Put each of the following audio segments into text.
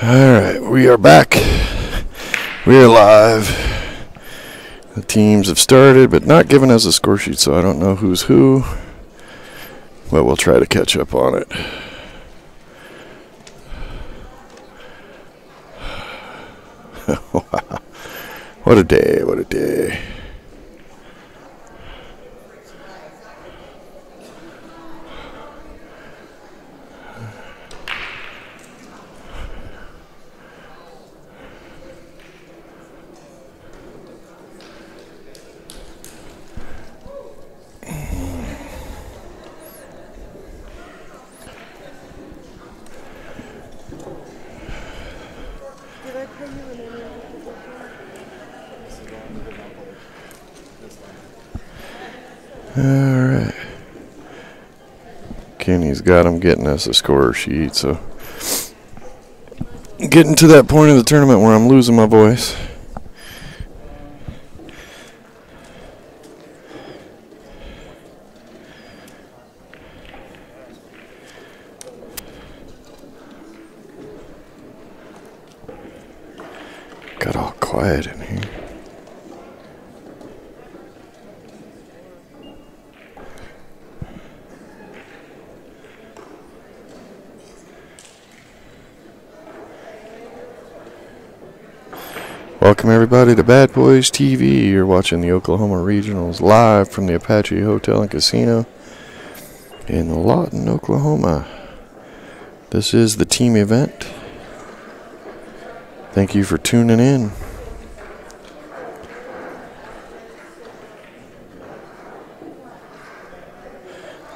Alright, we are back. We are live. The teams have started, but not given us a score sheet, so I don't know who's who. But we'll try to catch up on it. Wow. What a day, what a day. Alright. Kenny's got him getting us a score sheet, so getting to that point of the tournament where I'm losing my voice. Got all quiet in here. Welcome everybody to BadBoys TV. You're watching the Oklahoma Regionals live from the Apache Hotel and Casino in Lawton, Oklahoma. This is the team event. Thank you for tuning in.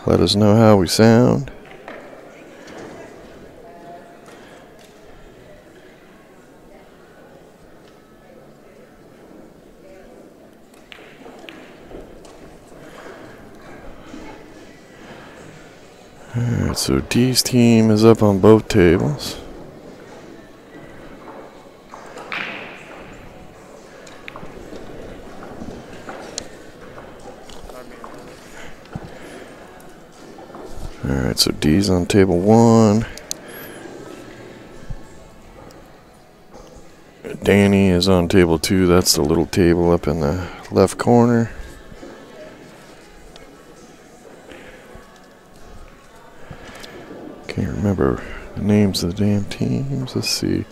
Let us know how we sound. Alright, so D's team is up on both tables. Alright, so D's on table 1. Danny is on table 2. That's the little table up in the left corner. Can't remember the names of the damn teams. Let's see.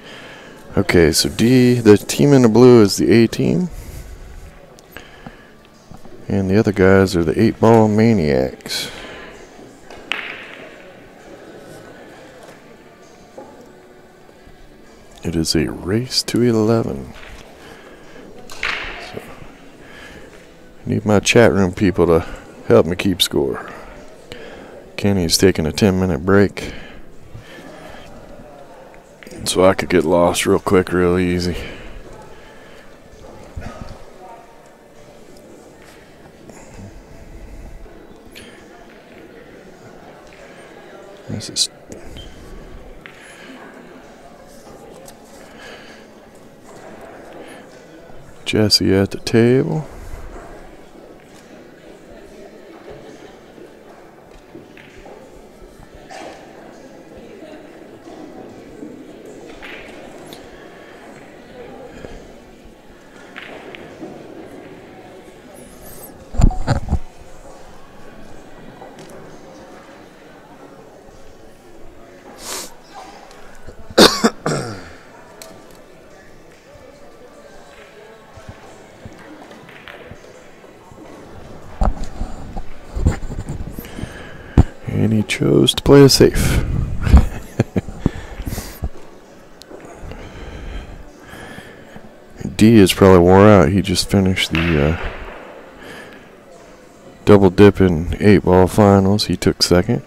Okay, so D, the team in the blue is the A team. And the other guys are the 8-ball Maniacs. It is a race to 11. So, I need my chat room people to help me keep score. Kenny's taking a 10-minute break, so I could get lost real quick, real easy. This is Jesse at the table. And he chose to play it safe. D is probably wore out. He just finished the double dip in 8-ball finals. He took second.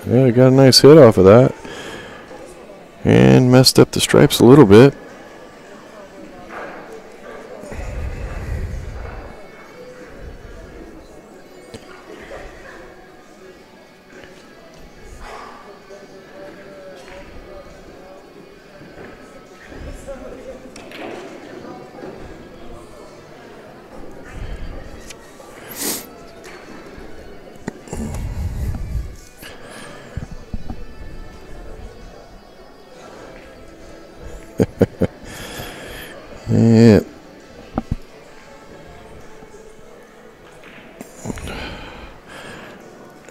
Yeah, got a nice hit off of that. And messed up the stripes a little bit. Yeah.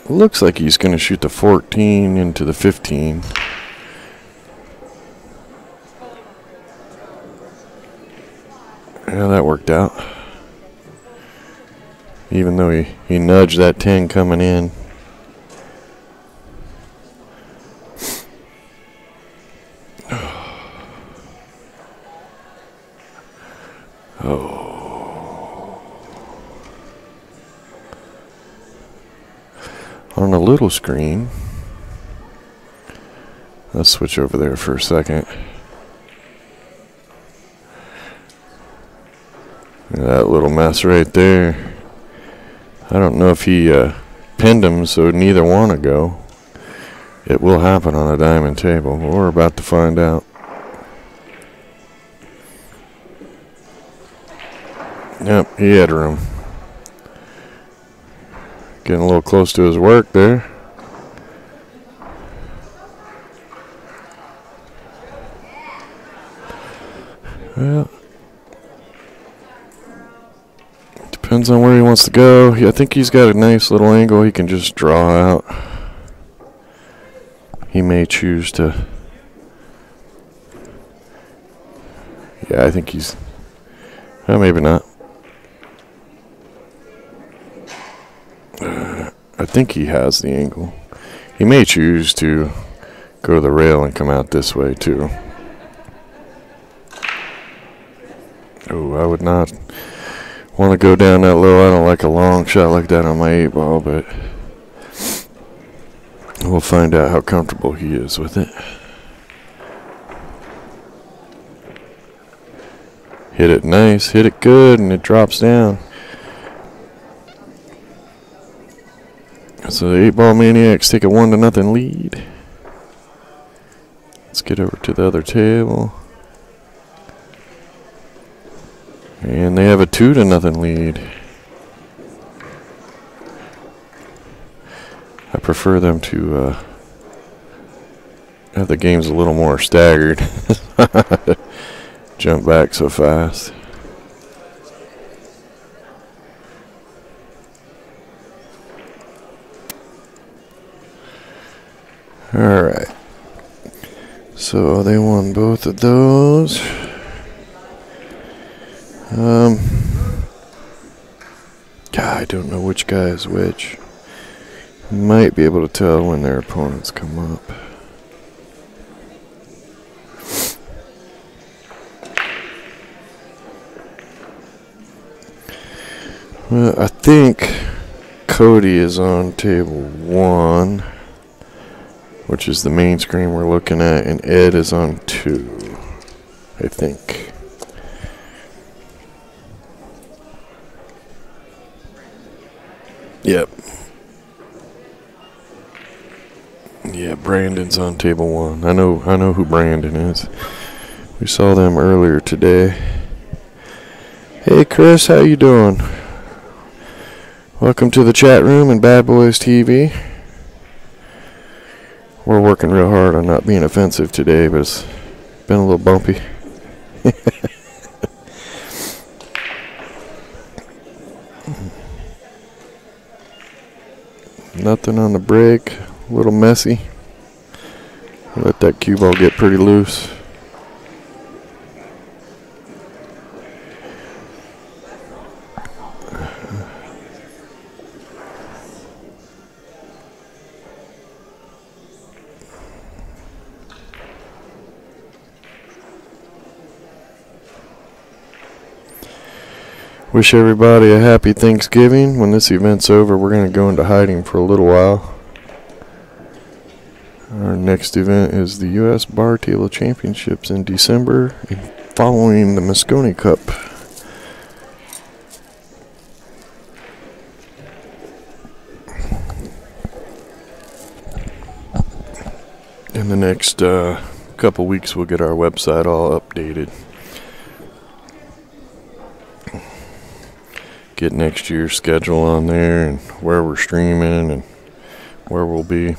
Looks like he's going to shoot the 14 into the 15. Yeah, that worked out. Even though he nudged that 10 coming in. Oh. On a little screen. Let's switch over there for a second. That little mess right there. I don't know if he pinned him so neither want to go. It will happen on a diamond table. We're about to find out. Yep, he had room. Getting a little close to his work there. Well, depends on where he wants to go. I think he's got a nice little angle he can just draw out. He may choose to... Yeah, I think he's... Well, maybe not. I think he has the angle. He may choose to go to the rail and come out this way, too. Oh, I would not want to go down that low. I don't like a long shot like that on my 8-ball, but we'll find out how comfortable he is with it. Hit it nice, hit it good, and it drops down. So the 8-ball Maniacs take a 1-0 lead. Let's get over to the other table. And they have a 2-0 lead. I prefer them to have the games a little more staggered. Jump back so fast. Alright. So they won both of those. God, I don't know which guy is which. Might be able to tell when their opponents come up. Well, I think Cody is on table 1, which is the main screen we're looking at, and Ed is on 2, I think. Yep. Yeah, Brandon's on table 1. I know who Brandon is. We saw them earlier today. Hey Chris, how you doing? Welcome to the chat room in BadBoys TV. We're working real hard on not being offensive today, but it's been a little bumpy. Nothing on the break. A little messy. Let that cue ball get pretty loose. Wish everybody a happy Thanksgiving. When this event's over, we're going to go into hiding for a little while. Our next event is the U.S. Bar Table Championships in December, following the Moscone Cup. In the next couple weeks, we'll get our website all updated. Get next year's schedule on there and where we're streaming and where we'll be.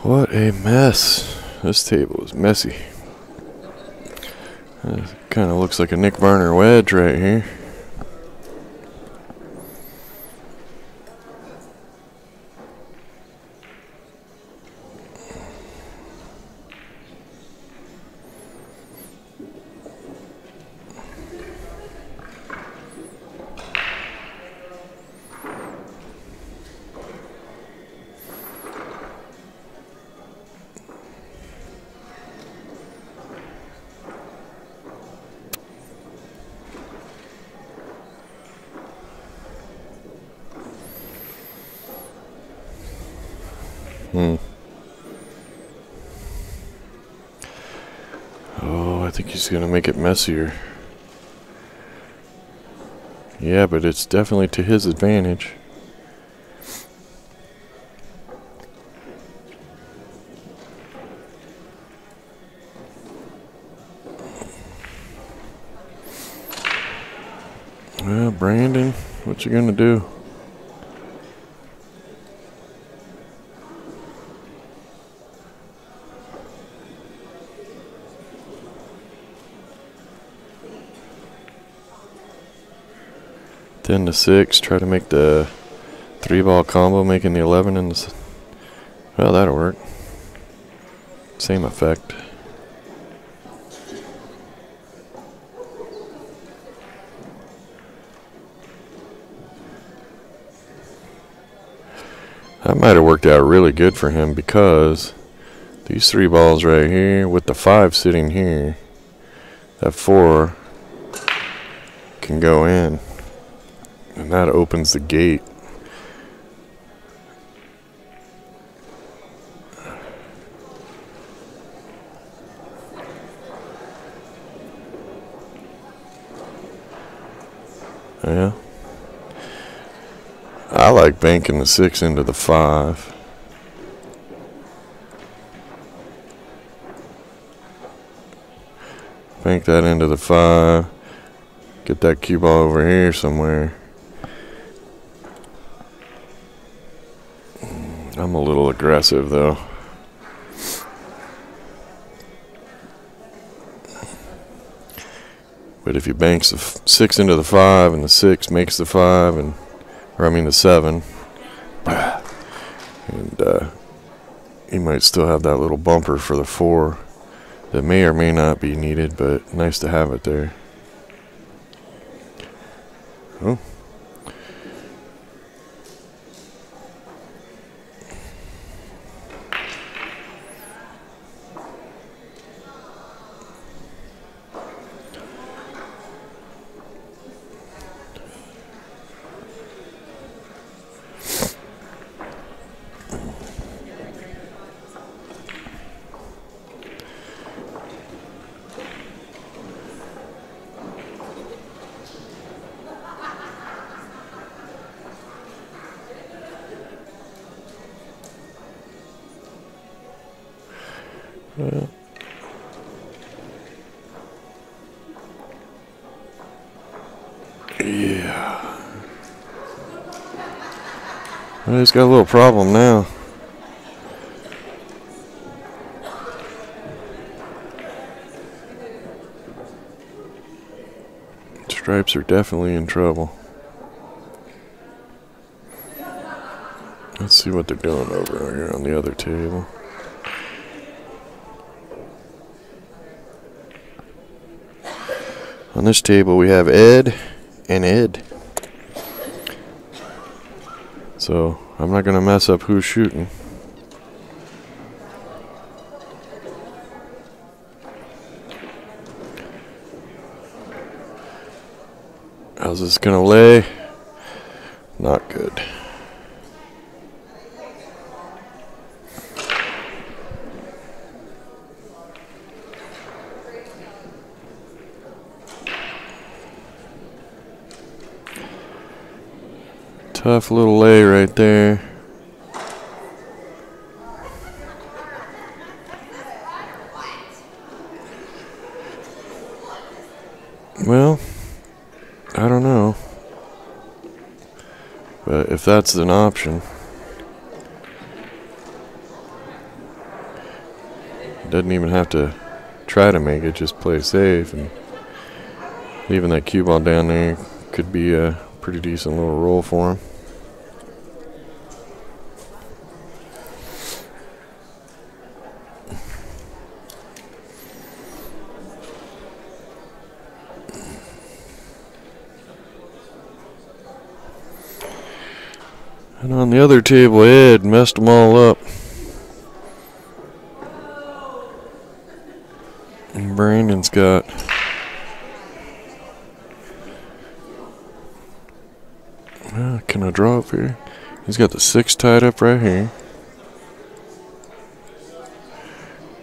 What a mess. This table is messy. Kind of looks like a Nick Varner wedge right here. Oh, I think he's going to make it messier. Yeah, but it's definitely to his advantage. Well, Brandon, what you going to do? Then the 6, try to make the 3-ball combo, making the 11 and the... Well, that'll work. Same effect. That might have worked out really good for him because these 3 balls right here with the 5 sitting here, that 4 can go in. And that opens the gate. Yeah. I like banking the 6 into the 5. Bank that into the 5. Get that cue ball over here somewhere. I'm a little aggressive though. But if he banks the 6 into the 5 and the 6 makes the 5 and, or I mean the 7, and he might still have that little bumper for the 4 that may or may not be needed, but nice to have it there. Oh. Yeah. Well, he's got a little problem now. Stripes are definitely in trouble. Let's see what they're doing over here on the other table. On this table we have Ed and Ed. So I'm not going to mess up who's shooting. How's this going to lay? Not good. Tough little lay right there. Well, I don't know. But if that's an option, doesn't even have to try to make it, just play safe, and leaving that cue ball down there could be a pretty decent little roll for him. And on the other table, Ed messed them all up. And Brandon's got can I draw up here? He's got the 6 tied up right here.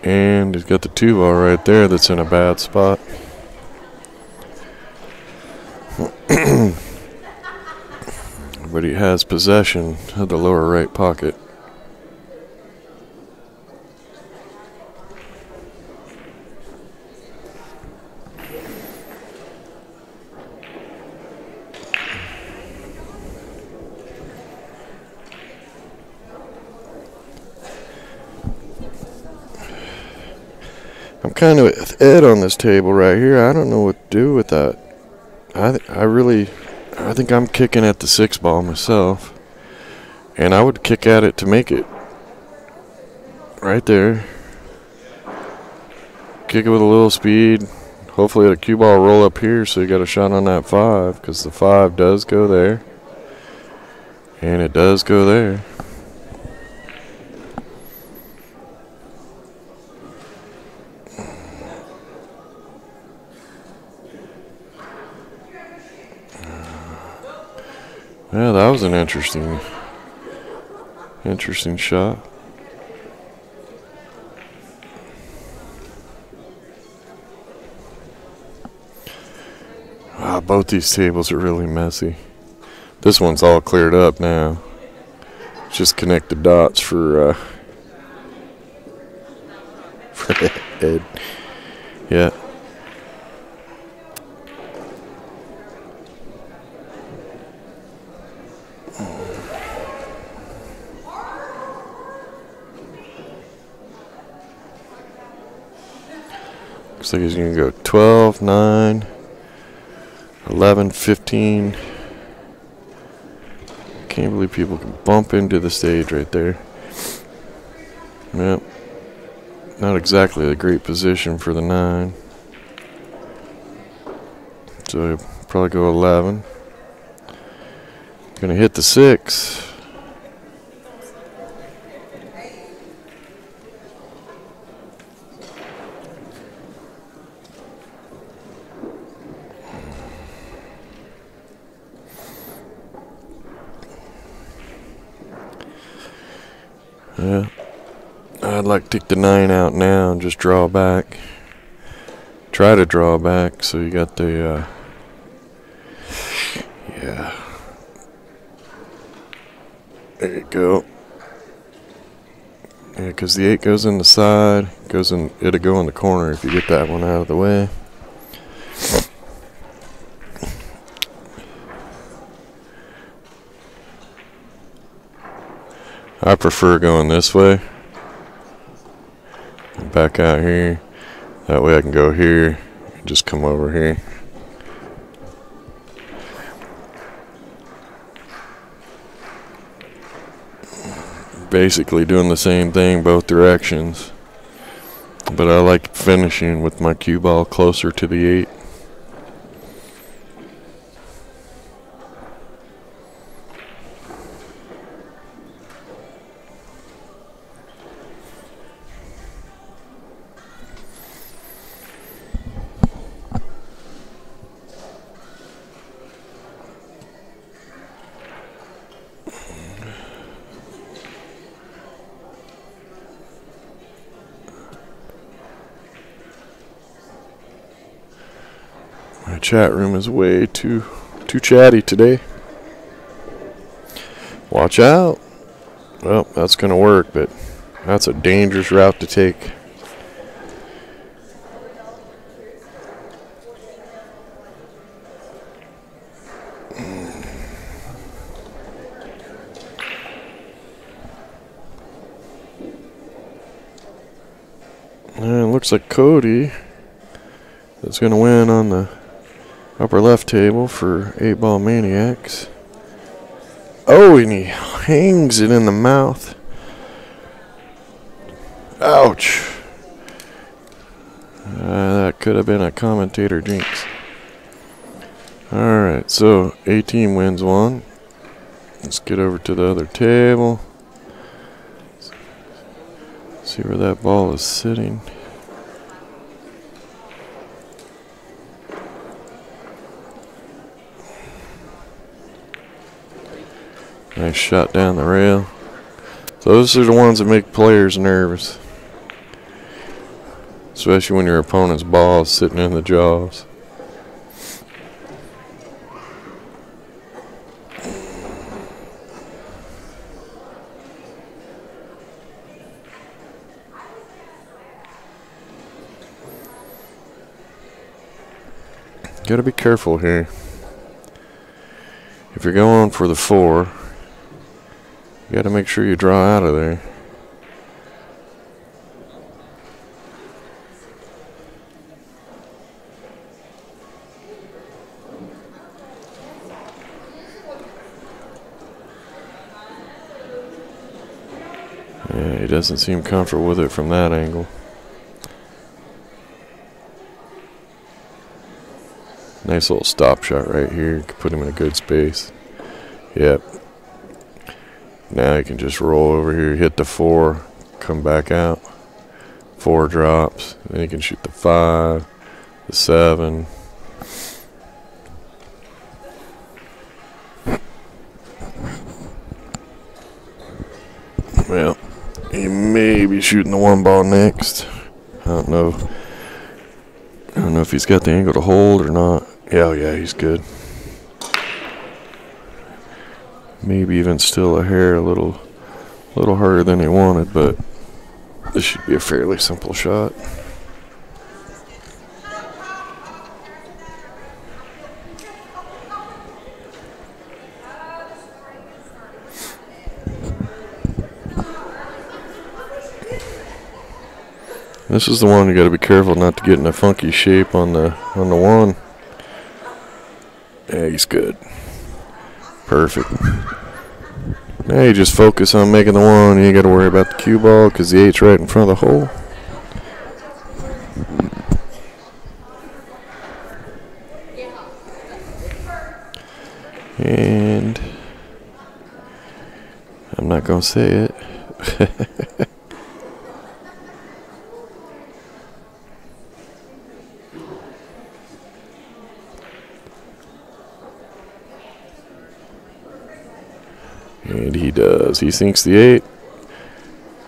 And he's got the 2 ball right there that's in a bad spot. But he has possession of the lower right pocket. I'm kind of with Ed on this table right here. I don't know what to do with that. I think I'm kicking at the 6 ball myself. And I would kick at it to make it right there. Kick it with a little speed. Hopefully the cue ball roll up here so you got a shot on that 5, because the 5 does go there. And it does go there. Yeah, that was an interesting shot. Both these tables are really messy. This one's all cleared up now. Just connect the dots for Ed. Yeah. Looks like he's going to go 12, 9, 11, 15. Can't believe people can bump into the stage right there. Yep. Not exactly a great position for the 9. So he'll probably go 11. Going to hit the 6. Yeah, I'd like to take the 9 out now and just draw back. Try to draw back so you got the, yeah. There you go. Yeah, because the 8 goes in the side, it'll go in the corner if you get that one out of the way. I prefer going this way. Back out here. That way I can go here and just come over here. Basically doing the same thing both directions. But I like finishing with my cue ball closer to the 8. My chat room is way too chatty today. Watch out. Well, that's going to work, but that's a dangerous route to take. And it looks like Cody is going to win on the upper left table for 8-Ball Maniacs. Oh, and he hangs it in the mouth. Ouch. That could have been a commentator jinx. Alright, so A-Team wins one. Let's get over to the other table. See where that ball is sitting. Nice shot down the rail. So those are the ones that make players nervous. Especially when your opponent's ball is sitting in the jaws. Gotta be careful here. If you're going for the 4, you gotta make sure you draw out of there. Yeah, he doesn't seem comfortable with it from that angle. Nice little stop shot right here. Could put him in a good space. Yep. Now you can just roll over here, hit the 4, come back out. 4 drops. Then you can shoot the 5, the 7. Well, he may be shooting the 1 ball next. I don't know. I don't know if he's got the angle to hold or not. Yeah, he's good. Maybe even still a hair, a little harder than he wanted, but this should be a fairly simple shot. This is the one you got to be careful not to get in a funky shape on the 1. Yeah, he's good. Perfect. Now you just focus on making the 1. You ain't got to worry about the cue ball because the 8's right in front of the hole. And I'm not going to say it. And he does. He sinks the 8.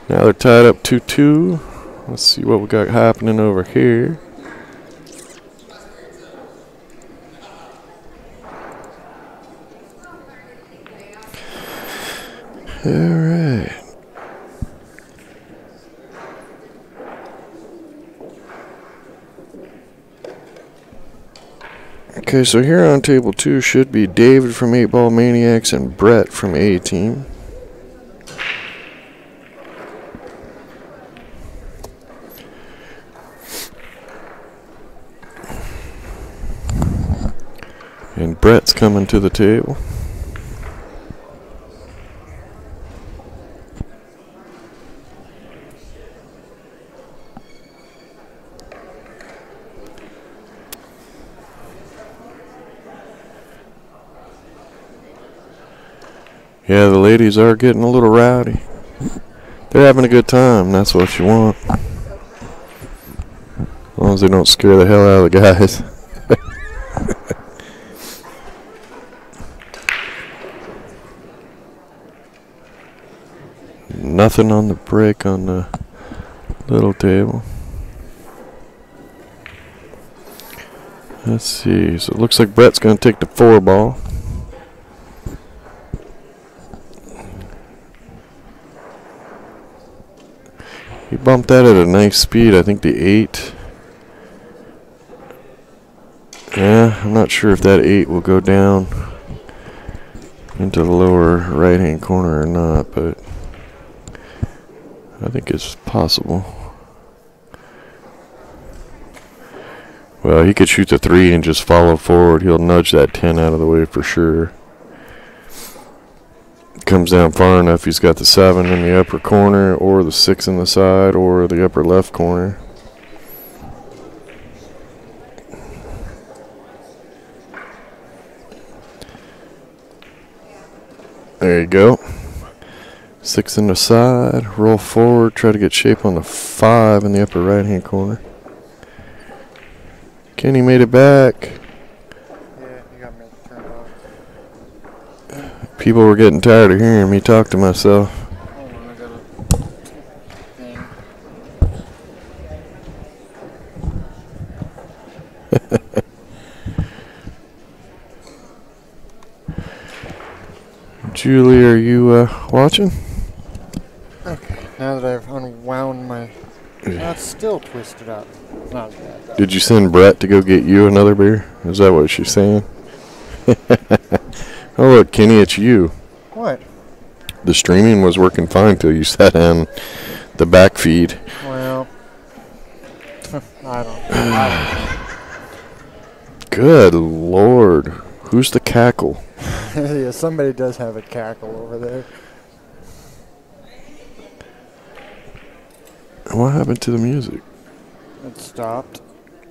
Now they're tied up 2-2. Let's see what we got happening over here. All right. Okay, so here on table 2 should be David from 8-Ball Maniacs and Brett from A-Team. And Brett's coming to the table. Yeah, the ladies are getting a little rowdy. They're having a good time, that's what you want. As long as they don't scare the hell out of the guys. Nothing on the break on the little table. Let's see, so it looks like Brett's going to take the 4 ball. He bumped that at a nice speed. I think the 8. Yeah, I'm not sure if that 8 will go down into the lower right-hand corner or not, but I think it's possible. Well, he could shoot the 3 and just follow forward. He'll nudge that 10 out of the way for sure. Comes down far enough, he's got the 7 in the upper corner, or the 6 in the side, or the upper left corner. There you go. 6 in the side, roll forward, try to get shape on the 5 in the upper right hand corner. Kenny made it back. Yeah, you got me turned off. People were getting tired of hearing me talk to myself. Hold on, I got a thing. Julie, are you watching? Okay, now that I've unwound my... That's still twisted up. It's not as bad, though. Did you send Brett to go get you another beer? Is that what she's saying? Oh, look, Kenny, it's you. What? The streaming was working fine till you sat on the back feed. Well... I don't know. Good Lord. Who's the cackle? Yeah, somebody does have a cackle over there. What happened to the music? It stopped.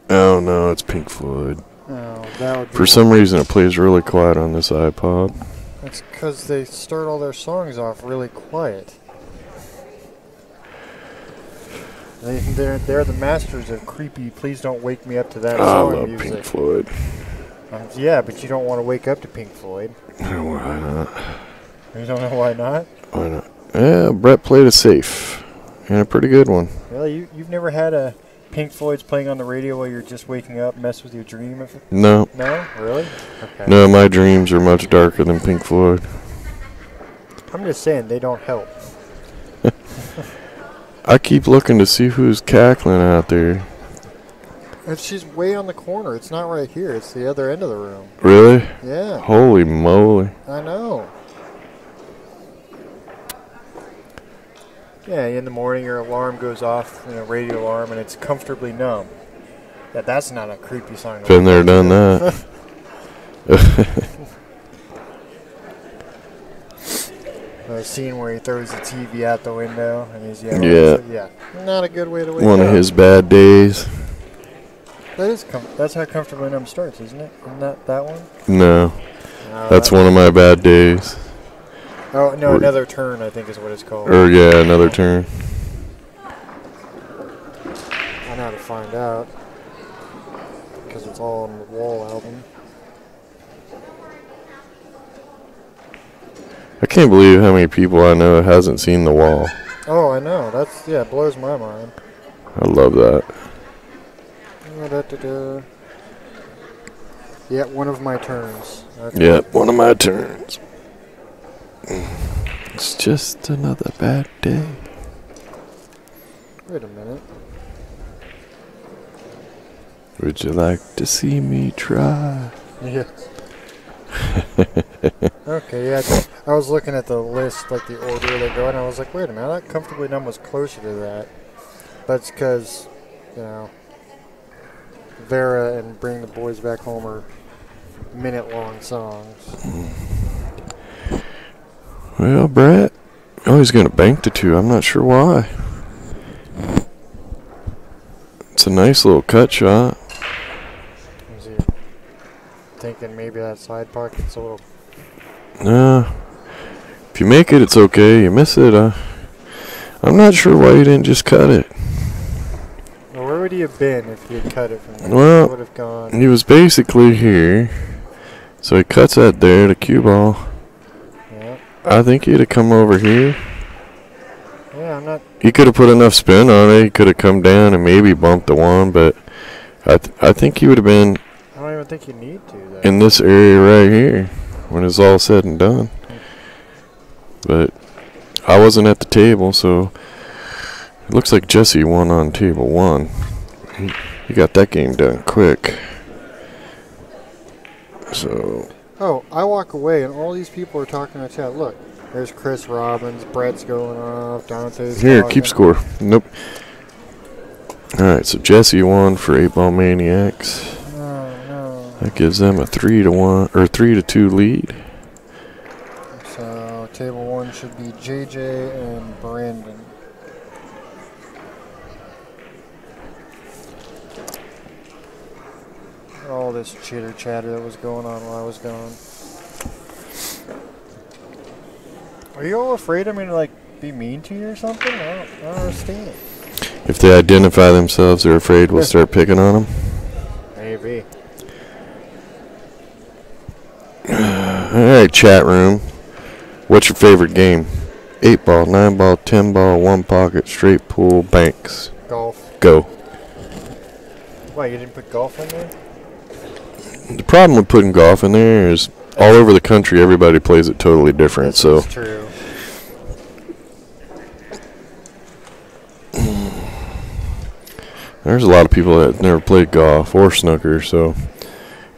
Oh, no, it's Pink Floyd. Oh, that would be... For some reason, it plays really quiet on this iPod. It's because they start all their songs off really quiet. They're the masters of creepy, please don't wake me up to that I song love music. Pink Floyd. Yeah, but you don't want to wake up to Pink Floyd. Why not? You don't know why not? Why not? Yeah, Brett played it safe. And a pretty good one. Really? You've never had a Pink Floyd's playing on the radio while you're just waking up, mess with your dream? No. No? Really? Okay. No, my dreams are much darker than Pink Floyd. I'm just saying, they don't help. I keep looking to see who's cackling out there. And she's way on the corner. It's not right here. It's the other end of the room. Really? Yeah. Holy moly. I know. Yeah, in the morning your alarm goes off, radio alarm, and it's comfortably numb. Yeah, that's not a creepy song. Been there, done that. The scene where he throws the TV out the window and he's yelling. Yeah. Yeah. Not a good way to wake One up. of his bad days. That's how comfortably numb starts, isn't it? Isn't that one? No. That's one of my bad days. Oh, no, Another Turn, I think is what it's called. Or, yeah, Another Turn. I know how to find out. Because it's all on the Wall album. I can't believe how many people I know hasn't seen The Wall. Oh, I know. It blows my mind. I love that. Yeah, One of My Turns. Yeah, one of my turns. It's just another bad day. Wait a minute. Would you like to see me try? Yeah. Okay, yeah. I was looking at the list, like the order they go, and I was like, wait a minute, I thought Comfortably Numb was closer to that. But it's because, Vera and Bring the Boys Back Home are minute-long songs. Well, Brett, he's going to bank the 2. I'm not sure why. It's a nice little cut shot. Is he thinking maybe that side pocket's a little... No. If you make it, it's okay. You miss it, I'm not sure why you didn't just cut it. Well, where would he have been if he had cut it from there? Well, He would have gone... he was basically here. So he cuts that there, the cue ball. Yeah. I think he'd have come over here. Yeah, I'm not... He could have put enough spin on it. He could have come down and maybe bumped the 1, but I think he would have been... I don't even think you need to, though. in this area right here when it's all said and done. But I wasn't at the table, so It looks like Jesse won on table 1. He got that game done quick. So. Oh, I walk away and all these people are talking in the chat. Look, there's Chris Robbins, Brett's going off, Dante's Here, talking. keep score. Nope. Alright, so Jesse won for 8-Ball Maniacs. No. That gives them a 3-1 or 3-2 lead. So table 1 should be JJ and Brandon. All this chitter chatter that was going on while I was gone. Are you all afraid I'm gonna like be mean to you or something? I don't understand. If they identify themselves, they're afraid we'll start picking on them. Maybe. Alright, chat room. What's your favorite game? 8-Ball, 9-Ball, 10-Ball, 1 pocket, straight pool, banks. Golf. Go. Why, you didn't put golf in there? The problem with putting golf in there is all over the country everybody plays it totally different. So That's true. there's a lot of people that never played golf or snooker. So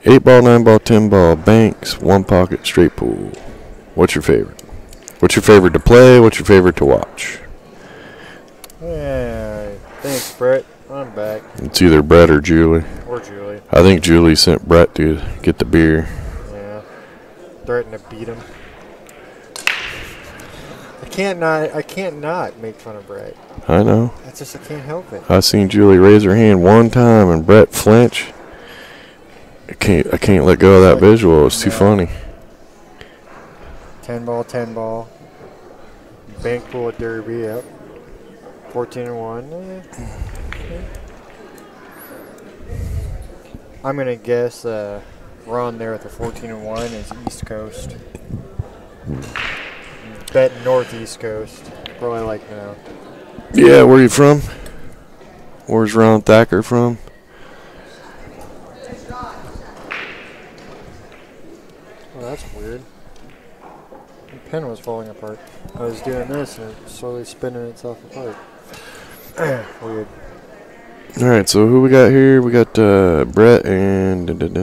8-Ball, 9-Ball, 10-Ball, banks, 1 pocket, straight pool. What's your favorite? What's your favorite to play? What's your favorite to watch? Yeah, thanks, Brett. I'm back. It's either Brett or Julie. Or Julie. I think Julie sent Brett to get the beer. Yeah. Threatened to beat him. I can't not make fun of Brett. I know. I can't help it. I seen Julie raise her hand one time and Brett flinch. I can't let go of that visual. It's too funny. 10-ball. Bank pool at Derby, yep. 14-1. I'm gonna guess Ron there at the 14-1 is East Coast. Bet Northeast Coast. Probably like now. Yeah, where are you from? Where's Ron Thacker from? Oh, that's weird. The pen was falling apart. I was doing this and it's slowly spinning itself apart. Weird. Alright, so who we got here? We got Brett and I don't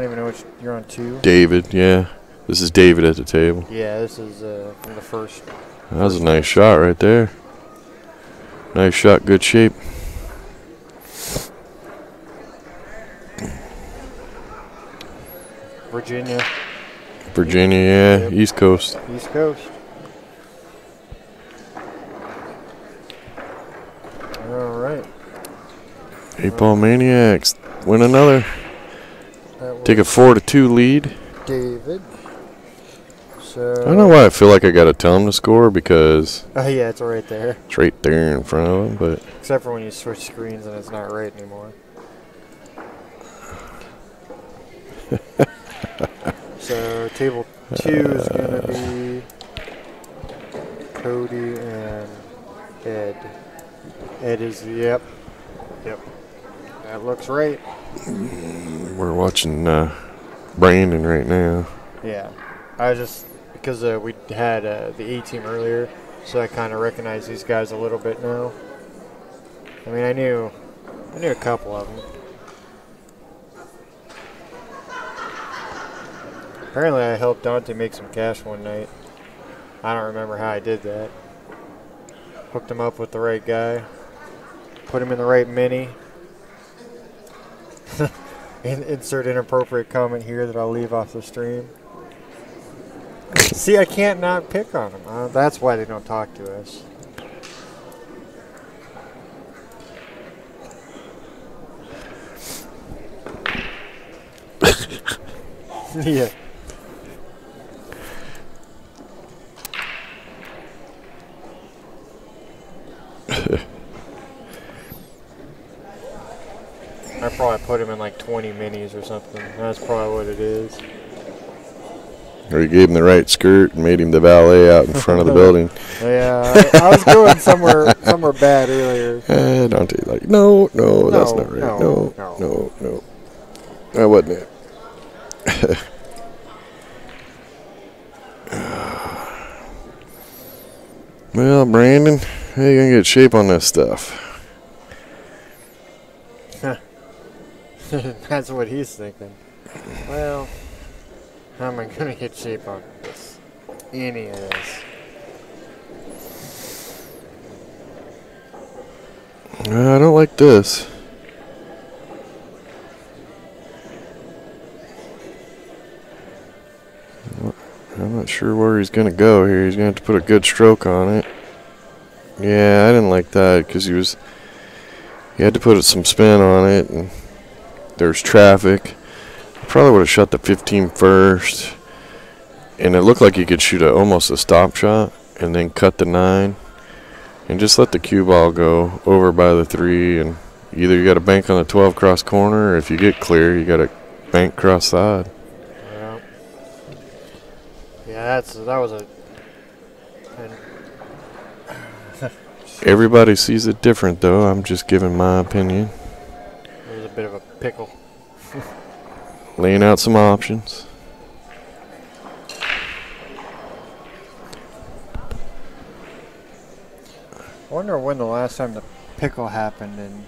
even know which you're on 2. David, yeah. This is David at the table. Yeah, this is from the first. That was a nice shot right there. Nice shot, good shape. Virginia, yeah, Yep. East Coast. East Coast. All right. 8-Ball Maniacs win another. Take a 4-2 lead. David. So. I don't know why I feel like I gotta tell him to score because Oh yeah, it's right there. it's right there in front of him. But Except for when you switch screens and it's not right anymore. So table 2 is gonna be Cody and Ed. Ed is yep. That looks right. we're watching Brandon right now. Yeah, I just because we had the A team earlier, so I kind of recognize these guys a little bit now. I mean, I knew a couple of them. Apparently, I helped Dante make some cash one night. I don't remember how I did that. Hooked him up with the right guy. Put him in the right mini. Insert inappropriate comment here that I'll leave off the stream. See, I can't not pick on them. That's why they don't talk to us. Yeah. I probably put him in like 20 minis or something. That's probably what it is. Or you gave him the right skirt and made him the valet out in front of the building. Yeah, I was going somewhere bad earlier. Dante, like, no, that's not right. No. That wasn't it. Well, Brandon, how you gonna get shape on this stuff? That's what he's thinking. Well, how am I going to get shape on this? Any of this? I don't like this. I'm not sure where he's going to go here. He's going to have to put a good stroke on it. Yeah, I didn't like that because he had to put some spin on it, and there's traffic. Probably would have shot the 15 first, and it looked like he could shoot almost a stop shot and then cut the 9 and just let the cue ball go over by the 3, and either you got to bank on the 12 cross corner, or if you get clear, you got to bank cross side. Yeah, that was a. Everybody sees it different, though. I'm just giving my opinion. It was a bit of a pickle. Laying out some options. I wonder when the last time the pickle happened in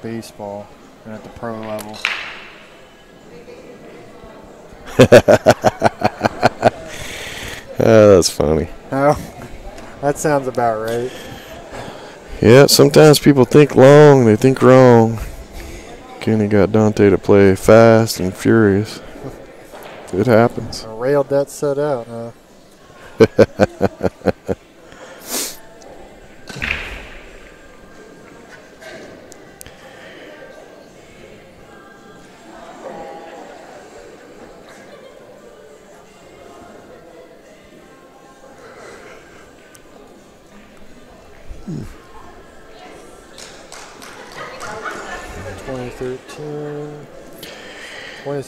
baseball and at the pro level. That's funny. Oh, that sounds about right. Yeah, sometimes people think long, they think wrong. Kenny got Dante to play fast and furious. It happens. Railed that set out, huh? 2013.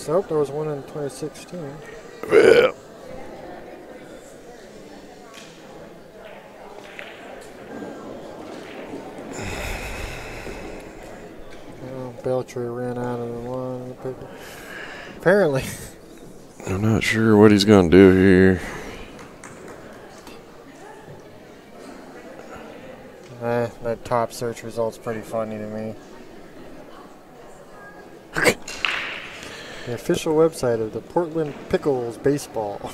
Nope, there was one in 2016. Yeah. Beltray ran out of the line. Apparently. I'm not sure what he's going to do here. That top search result's pretty funny to me. The official website of the Portland Pickles Baseball.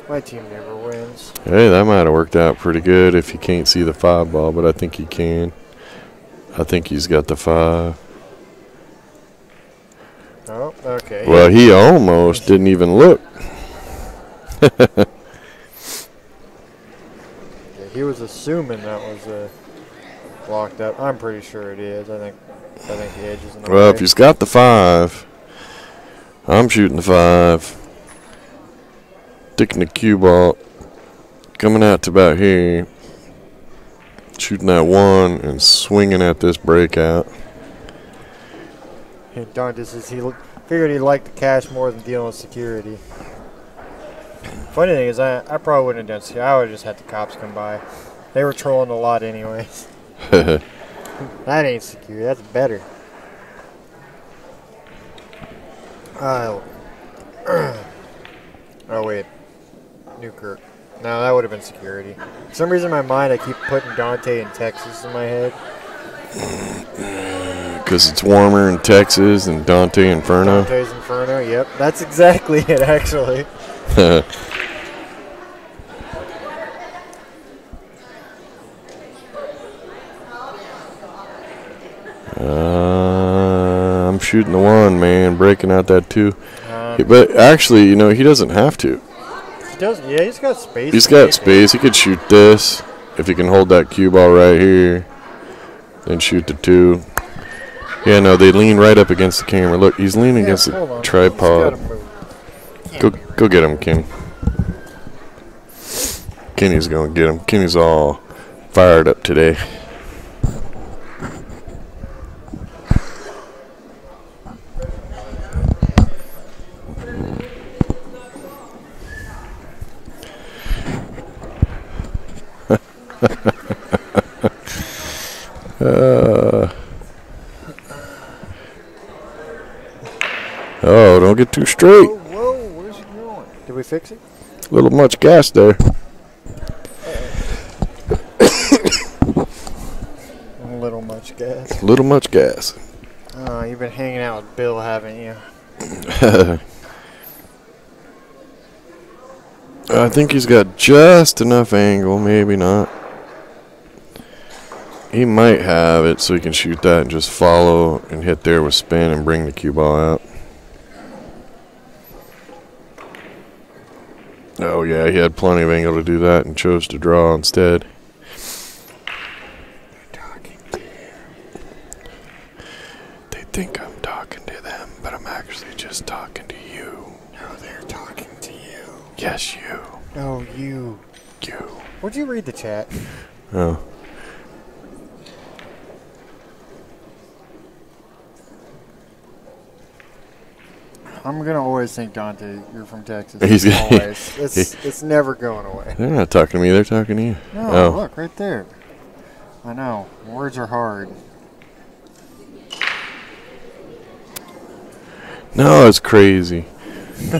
My team never wins. Hey, that might have worked out pretty good if he can't see the 5 ball, but I think he can. I think he's got the 5. Oh, okay. Well, he almost didn't even look. Yeah, he was assuming that was blocked up. I'm pretty sure it is. I think the edge is in the way. Well, if he's got the 5, I'm shooting the 5. Sticking the cue ball, coming out to about here, shooting that 1 and swinging at this breakout. Hey, Dante says he figured he liked the cash more than dealing with security. Funny thing is, I probably wouldn't have done security. I would have just had the cops come by. They were trolling a lot anyways. That ain't security. That's better. Oh, wait. Newkirk. No, that would have been security. For some reason in my mind, I keep putting Dante in Texas in my head. Because it's warmer in Texas than Dante Inferno. Dante's Inferno, yep. That's exactly it, actually. I'm shooting the 1, man, breaking out that 2. But actually, you know, he doesn't have to. He doesn't. Yeah, he's got space. He's got space. He could shoot this if he can hold that cue ball right here. Then shoot the 2. Yeah, no, they lean right up against the camera. Look, he's leaning against the tripod. Go get him, Kenny. Kenny's going to get him. Kenny's all fired up today. Oh, don't get too straight. Whoa, where's it going? Did we fix it? A little much gas there. A little much gas. A little much gas. Oh, you've been hanging out with Bill, haven't you? I think he's got just enough angle, maybe not. He might have it so he can shoot that and just follow and hit there with spin and bring the cue ball out. Oh yeah, he had plenty of angle to do that and chose to draw instead. Talking to you. They think I'm talking to them, but I'm actually just talking to you. No, they're talking to you. Yes, you. No, you. You. Would you read the chat? Oh. I'm gonna always think, Dante, you're from Texas. He's always. It's never going away. They're not talking to me, they're talking to you. No, Oh. look right there. I know. Words are hard. No, it's crazy.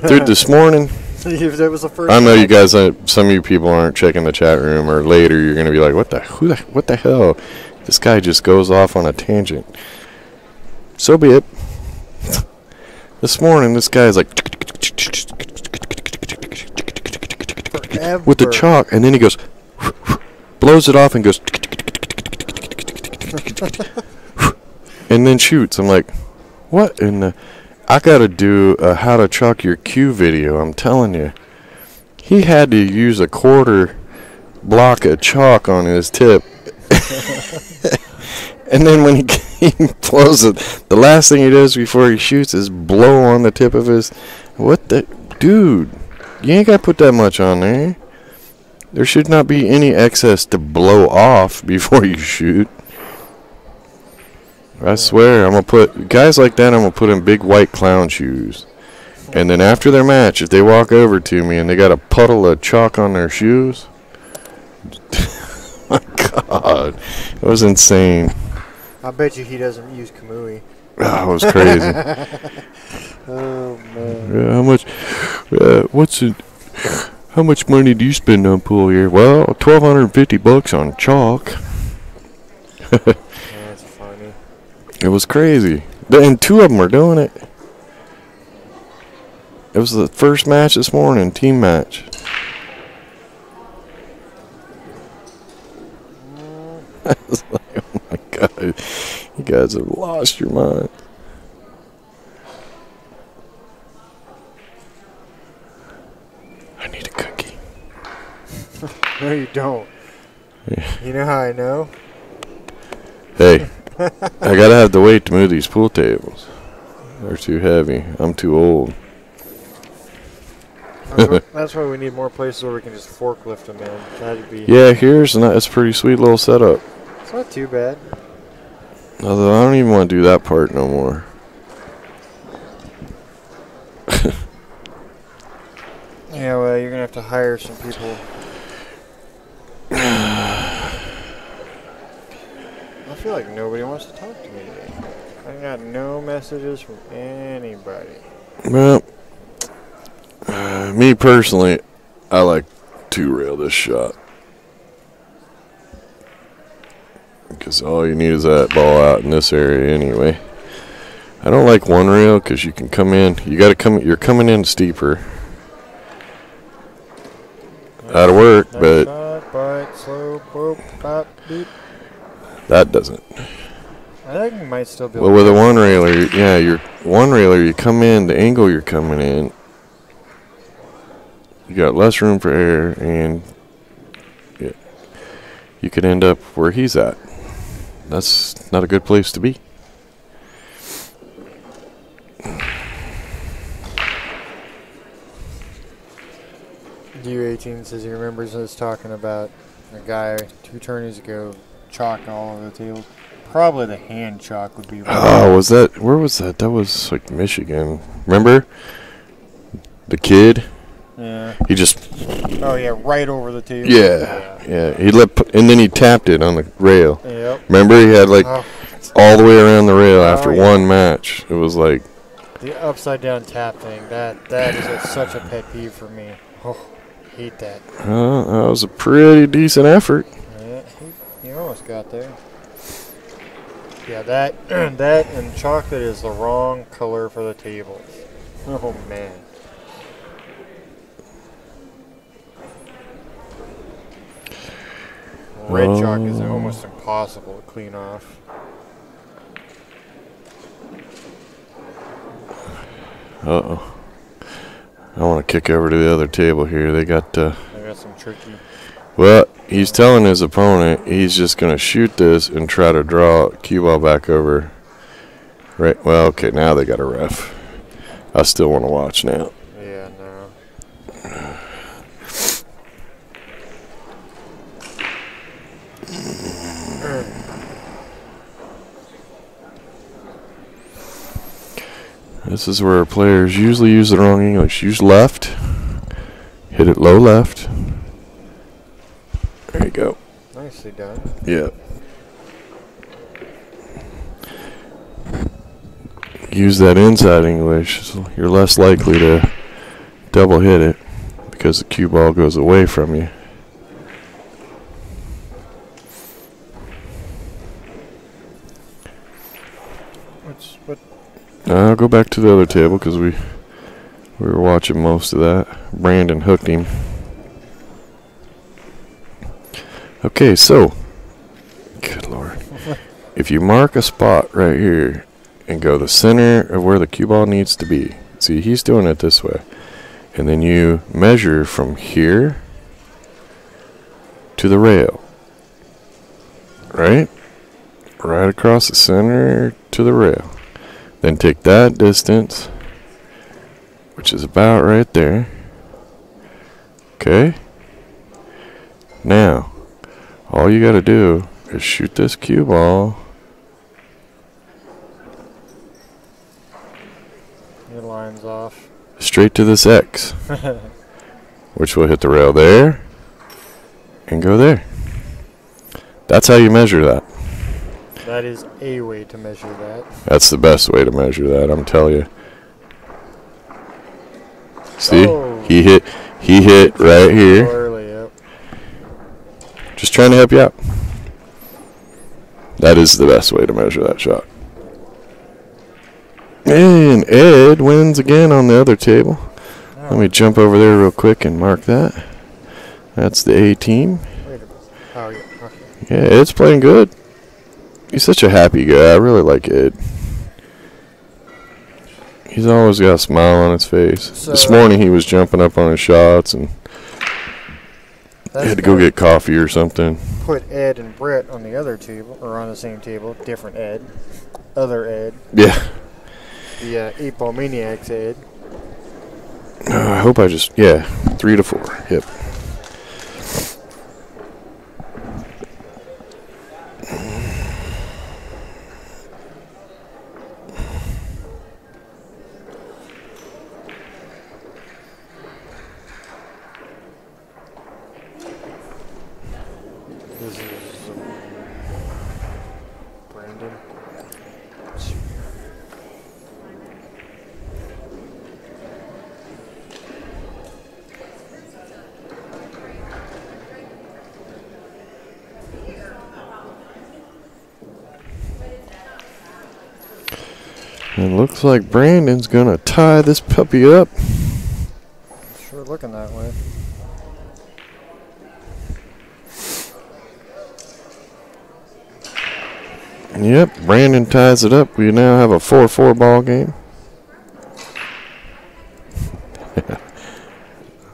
Dude, this morning, That was the first. I know you guys, some of you people aren't checking the chat room, or later you're going to be like, what the hell? This guy just goes off on a tangent. So be it. This morning, this guy's like, Forever. with the chalk, and then he goes, blows it off and goes, and then shoots. I'm like, what in the... I gotta do a how to chalk your cue video, I'm telling you. He had to use a quarter block of chalk on his tip. And then when he blows it, the last thing he does before he shoots is blow on the tip of his... What the... Dude, you ain't gotta put that much on there. There should not be any excess to blow off before you shoot. I swear, I'm going to put... Guys like that, I'm going to put in big white clown shoes. And then after their match, if they walk over to me and they got a puddle of chalk on their shoes... My God. It was insane. I bet you he doesn't use Kamui. Oh, it was crazy. Oh, man. Yeah, how much... what's it... How much money do you spend on pool here? Well, $1,250 on chalk. That's funny. It was crazy. And two of them were doing it. It was the first match this morning, team match. I was like, oh my God, you guys have lost your mind. I need a cookie. No, you don't. Yeah. You know how I know? Hey, I gotta have the weight to move these pool tables. They're too heavy. I'm too old. That's why we need more places where we can just forklift them in. That'd be... Yeah, here's it's a pretty sweet little setup. It's not too bad. Although I don't even want to do that part no more. Yeah, well, you're gonna have to hire some people. I feel like nobody wants to talk to me today. I got no messages from anybody. Well, me personally, I like two-rail this shot. Because all you need is that ball out in this area anyway. I don't like one rail because you can come in. You're coming in steeper. That'll work, but Shot, bite, slow, boop, pop, beep. that doesn't. I think you might still be. Well, with a one railer, yeah, your one railer, you come in the angle you're coming in. You got less room for air, and yeah, you could end up where he's at. That's not a good place to be. U18 says he remembers us talking about a guy 2 tourneys ago chalking all over the table. Probably the hand chalk would be right. Oh, was that? Where was that? That was like Michigan. Remember? The kid? Yeah. He just... Oh, yeah, right over the table. Yeah. He and then he tapped it on the rail. Yep. Remember? He had like all the way around the rail after yeah. one match. It was like... The upside down tap thing, that is such a pet peeve for me. Oh, hate that. That was a pretty decent effort. Yeah, he almost got there. Yeah, that that and chocolate is the wrong color for the table. Oh man. Red chalk is almost impossible to clean off. Uh-oh. I want to kick over to the other table here. They got I got some tricky. well, he's telling his opponent he's just going to shoot this and try to draw cue ball back over. Right. Well, okay, now they got a ref. I still want to watch now. Yeah, no. This is where players usually use the wrong English. Use left. Hit it low left. There you go. Nicely done. Yeah. Use that inside English. So you're less likely to double hit it because the cue ball goes away from you. What? I'll go back to the other table because we were watching most of that. Brandon hooked him. Okay, so good Lord. If you mark a spot right here and go the center of where the cue ball needs to be. See, he's doing it this way. And then you measure from here to the rail. Right? Right across the center to the rail. Then take that distance, which is about right there. Okay? Now, all you got to do is shoot this cue ball. Your line's off. Straight to this X, which will hit the rail there and go there. That's how you measure that. That is a way to measure that. That's the best way to measure that, I'm telling you. See? Oh. He hit right here. Early, yep. Just trying to help you out. That is the best way to measure that shot. And Ed wins again on the other table. Let me jump over there real quick and mark that. That's the A team. Wait a minute. Oh, yeah. Okay. Yeah, Ed's playing good. He's such a happy guy. I really like Ed. He's always got a smile on his face. So, this morning he was jumping up on his shots and had to go get coffee or something. Put Ed and Brett on the other table, or on the same table. Different Ed. Other Ed. Yeah. The 8-ball Maniacs Ed. I hope I just, 3 to 4. Yep. This is Brandon. It looks like Brandon's gonna tie this puppy up. Sure looking that way. Yep, Brandon ties it up. We now have a 4-4 ball game.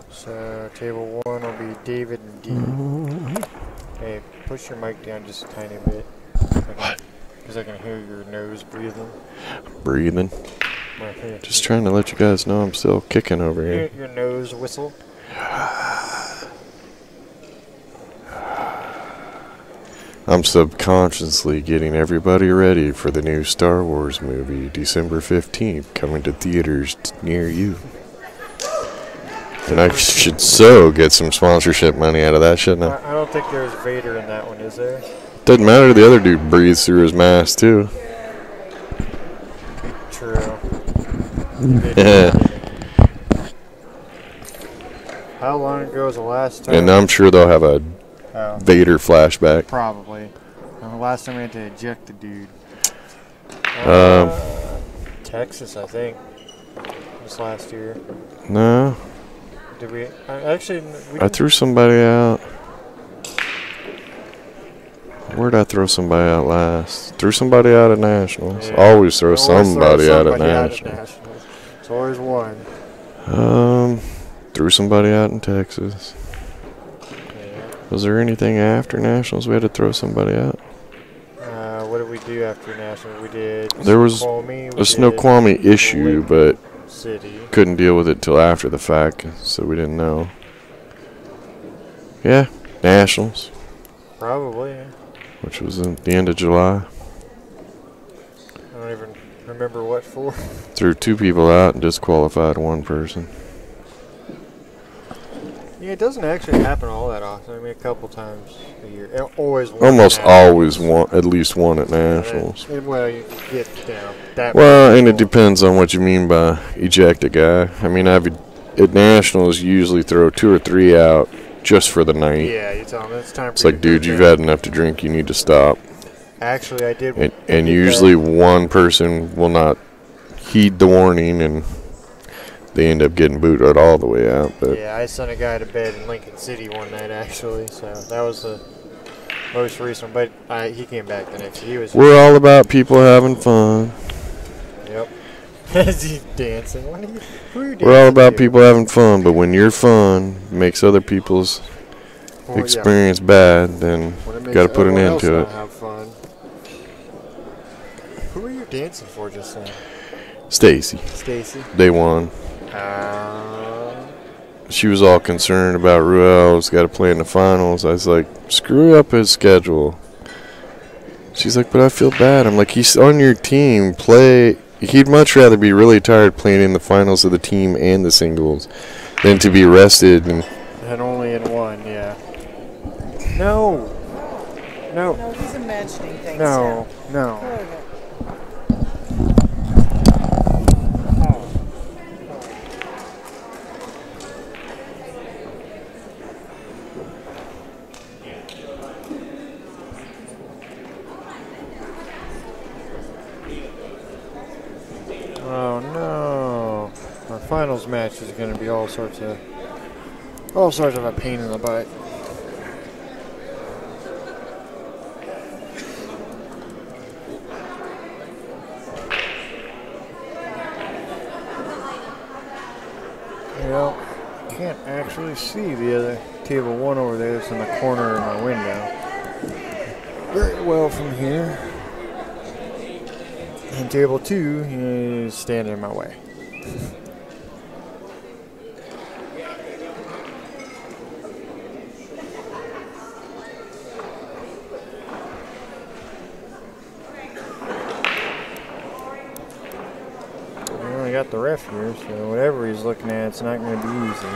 So table 1 will be David and D. Hey, push your mic down just a tiny bit. Because I can hear your nose breathing. Breathing. Just trying to let you guys know I'm still kicking over here. Your nose whistle. I'm subconsciously getting everybody ready for the new Star Wars movie, December 15th, coming to theaters near you. And I should get some sponsorship money out of that, shouldn't I? I don't think there's Vader in that one, is there? Doesn't matter, the other dude breathes through his mask, too. True. How long ago was the last time? And I'm sure they'll have a Vader flashback. Probably. And the last time we had to eject the dude. Texas, I think. This last year. No. Did we? Actually, I threw somebody out. Where'd I throw somebody out last? Threw somebody out at Nationals. Yeah. Always throw somebody out at Nationals. It's always one. Threw somebody out in Texas. Yeah. Was there anything after Nationals we had to throw somebody out? What did we do after Nationals? We did. There was a Snoqualmie issue, but City. couldn't deal with it till after the fact, so we didn't know. Yeah, Nationals. Probably, yeah. Which was at the end of July. I don't even remember what for. Threw 2 people out and disqualified 1 person. Yeah, it doesn't actually happen all that often. I mean, a couple times a year. Always one. Almost always one, at least one at Nationals. Well, you get down that. Well, and it depends on what you mean by eject a guy. I mean, at Nationals, you usually throw 2 or 3 out just for the night. Yeah, you tell them it's time. It's like, dude, you've had enough to drink. You need to stop. Actually, I did. And usually one person will not heed the warning, and they end up getting booted all the way out. But yeah, I sent a guy to bed in Lincoln City one night, actually. So that was the most recent. But he came back the next. He was. We're all about people having fun. Yep. Is he dancing? Who are you dancing We're all about to? people having fun, but when your fun makes other people's experience bad, then you got to put an end to it. Have fun. Who were you dancing for just then? Stacy. They won. She was all concerned about Ruel's got to play in the finals. I was like, screw up his schedule. She's like, but I feel bad. I'm like, he's on your team. Play. He'd much rather be really tired playing in the finals of the team and the singles than to be rested. And only in one, yeah. No. No, he's imagining things. No. Oh no! Our finals match is going to be all sorts of a pain in the butt. Well, can't actually see the other table 1 over there. That's in the corner of my window very well from here. And table 2 is standing in my way. Well, I got the ref here, so whatever he's looking at, it's not going to be easy.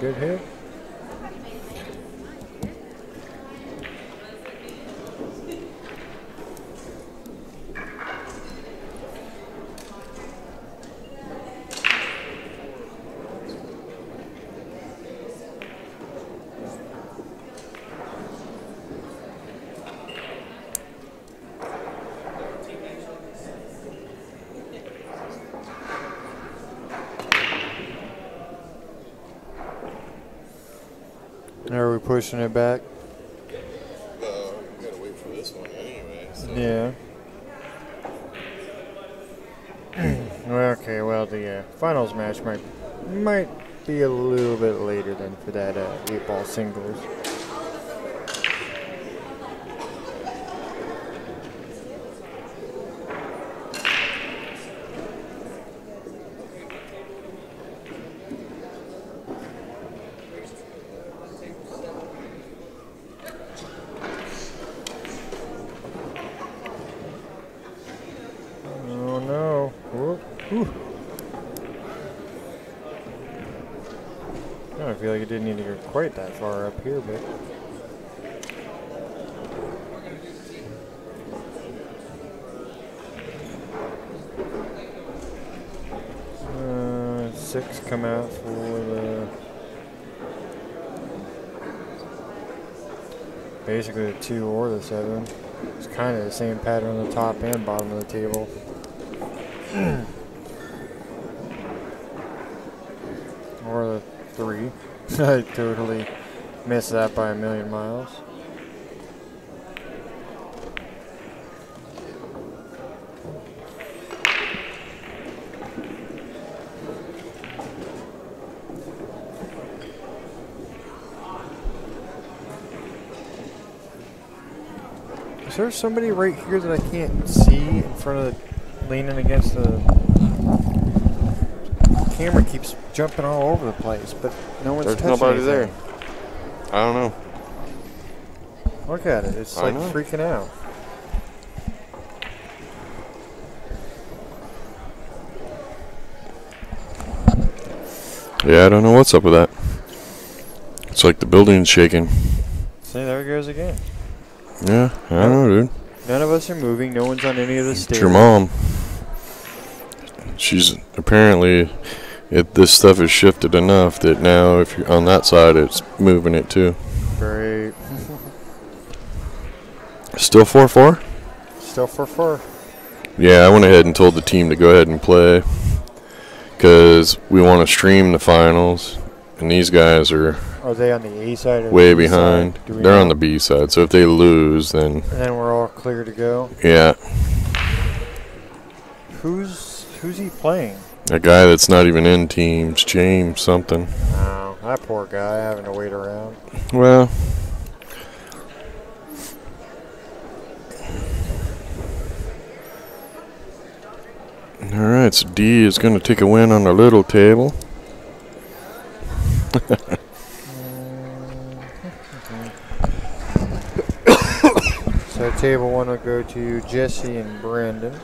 Good hit. Are we pushing it back? We gotta wait for this one anyway. So. Yeah. Okay, well, the finals match might be a little bit later than for that 8-ball singles. feel like it didn't need to go quite that far up here, but. 6 come out for the. Basically the 2 or the 7. It's kind of the same pattern on the top and bottom of the table. Or the 3. I totally missed that by a million miles. Is there somebody right here that I can't see in front of the, leaning against the camera keeps jumping all over the place, but no one's touching nobody anything. there. I don't know. Look at it, it's like freaking out. Yeah, I don't know what's up with that. It's like the building's shaking. See, there it goes again. Yeah, I don't know, dude. None of us are moving. No one's on any of the stairs. It's your mom. She's apparently, this stuff is shifted enough that now if you're on that side, it's moving it too. Great. Still 4-4? Still 4-4. Yeah, I went ahead and told the team to go ahead and play because we want to stream the finals, and these guys are they on the A side or way the B behind. side? They're on the B side, so if they lose, then and then we're all clear to go. Yeah. Who's he playing? A guy that's not even in teams, James something. Oh, that poor guy having to wait around. Well, all right, so D is going to take a win on the little table. So table 1 will go to Jesse and Brandon.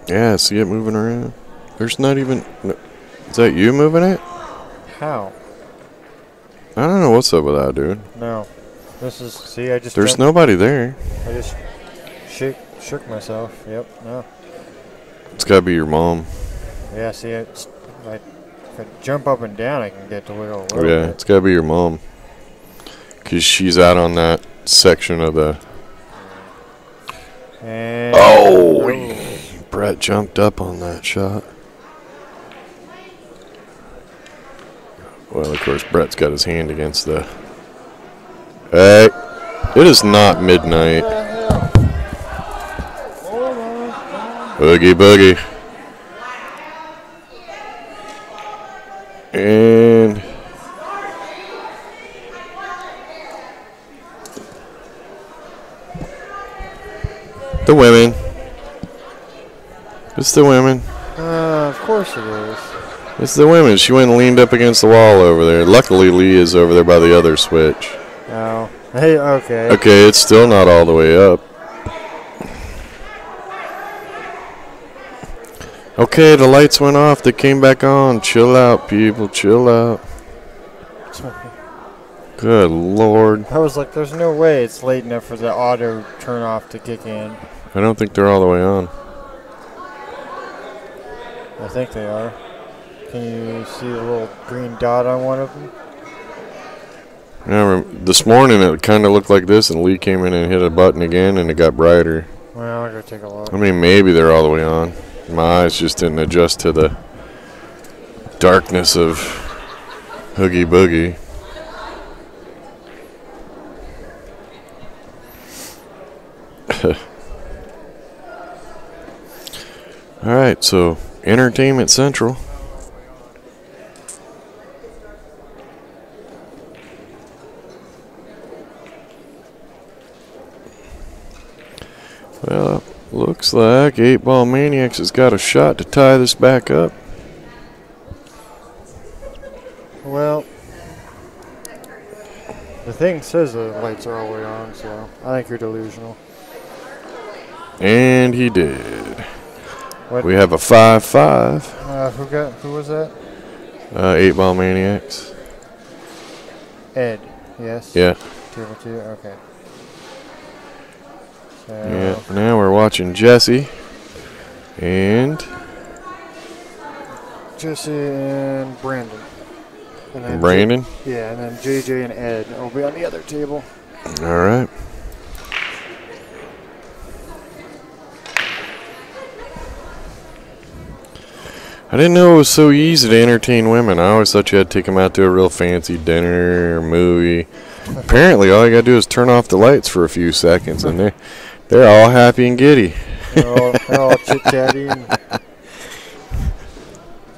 Yeah, see it moving around. There's not even. Is that you moving it? How? I don't know what's up with that, dude. No. This is. See, I just. There's nobody there. I just shook myself. Yep. No. It's got to be your mom. Yeah. See, if I jump up and down, I can get to wiggle a little Yeah, bit. it's got to be your mom. Because she's out on that section of the. And Brett jumped up on that shot. Well, of course, Brett's got his hand against the. Hey, it is not midnight. Boogie, boogie. And. The women. It's the women. of course it is. It's the women. She went and leaned up against the wall over there. Luckily, Lee is over there by the other switch. Oh. Hey, okay. Okay, it's still not all the way up. Okay, the lights went off. They came back on. Chill out, people. Chill out. Good Lord. I was like, there's no way it's late enough for the auto turn off to kick in. I don't think they're all the way on. I think they are. Can you see the little green dot on one of them? Yeah, this morning it kind of looked like this, and Lee came in and hit a button again, and it got brighter. Well, I'll go take a look. I mean, maybe they're all the way on. My eyes just didn't adjust to the darkness of Hoogie Boogie. All right, so Entertainment Central. Well, looks like 8 Ball Maniacs has got a shot to tie this back up. Well, the thing says the lights are all the way on, so I think you're delusional. And he did. What? We have a 5-5. Who was that? 8-Ball Maniacs. Ed. Yes. Yeah. 2-2. Okay. So Yeah. Now we're watching Jesse and Jesse and Brandon. And then Brandon. Yeah, and then JJ and Ed will be on the other table. All right. I didn't know it was so easy to entertain women. I always thought you had to take them out to a real fancy dinner or movie. Apparently, all you got to do is turn off the lights for a few seconds, and they're all happy and giddy. They're all chit-chatty.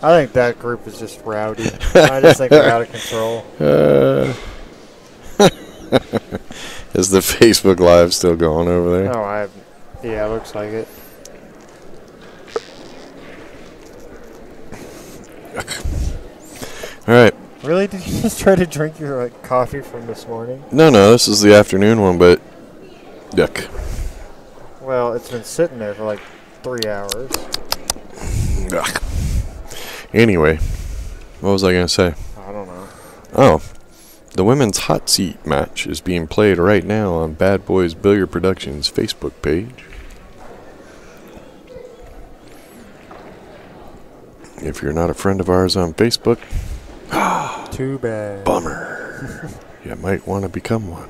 I think that group is just rowdy. I just think they're out of control. Is the Facebook Live still going over there? Oh, yeah, it looks like it. All right. Really? Did you just try to drink your coffee from this morning? No, this is the afternoon one, but yuck. Well, it's been sitting there for like 3 hours. Ugh. Anyway, what was I going to say? I don't know. Oh, the women's hot seat match is being played right now on BadBoys Billiard Productions' Facebook page. If you're not a friend of ours on Facebook, too bad. Bummer. You might want to become one.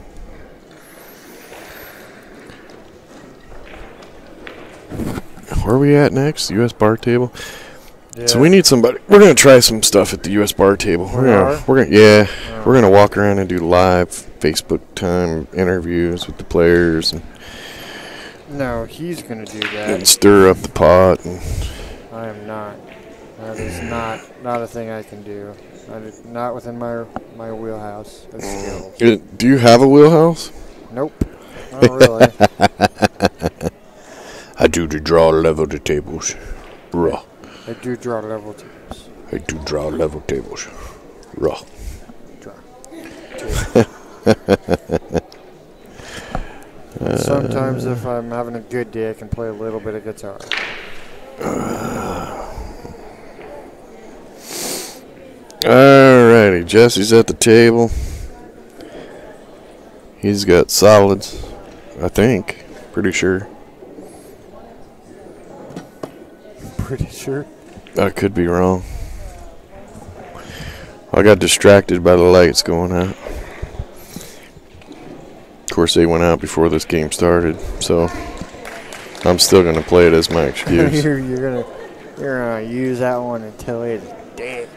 Where are we at next? U.S. bar table. Yeah. So we need somebody. We're gonna try some stuff at the U.S. bar table. We're gonna walk around and do live Facebook time interviews with the players No, he's gonna do that. and stir up the pot. And I am not. That is not a thing I can do. Not within my wheelhouse of skills. do you have a wheelhouse? Nope. Not really. I do to draw level the tables. Raw. I do draw level tables. I do draw level tables. Raw. Draw. Sometimes if I'm having a good day, I can play a little bit of guitar. Alrighty, Jesse's at the table. He's got solids, I think. Pretty sure. Pretty sure. I could be wrong. I got distracted by the lights going out. Of course, they went out before this game started, so I'm still gonna play it as my excuse. you're gonna use that one until it's dead.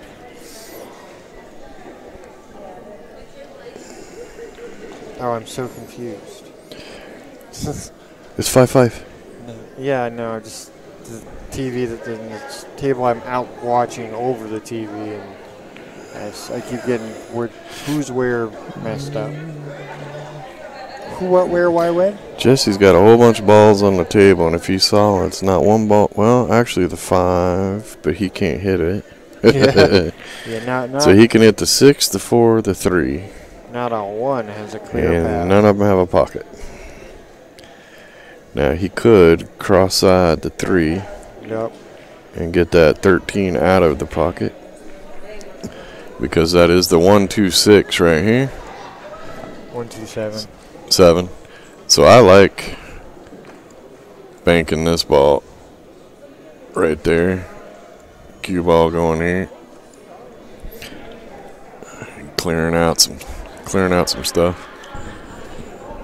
Oh, I'm so confused. It's 5-5. Yeah, no, just the TV the table I'm out watching over the TV, and I keep getting who's where messed up. Who, what, where, why, when? Jesse's got a whole bunch of balls on the table, and if you saw, it's not one ball. Well, actually the 5, but he can't hit it. Yeah, not So he can hit the 6, the 4, the 3. not on one has a clear And path. none of them have a pocket. Now he could cross-side the 3 Nope. and get that 13 out of the pocket, because that is the 1-2-6 right here. 1-2-7. 7. So I like banking this ball right there. Cue ball going here. Clearing out some stuff.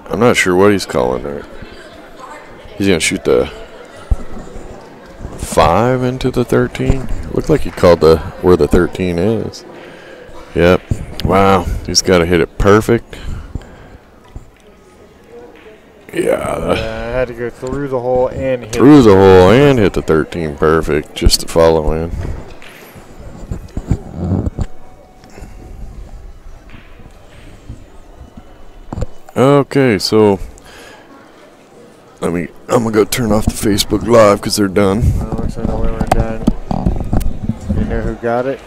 I'm not sure what he's calling there. He's gonna shoot the 5 into the 13. Looked like he called where the 13 is. Yep. Wow. He's got to hit it perfect. Yeah. I had to go through the hole and hit Through the hole and hit the 13 perfect just to follow in. Okay, so I'm gonna go turn off the Facebook Live because they're done. Looks like we were done. You know who got it?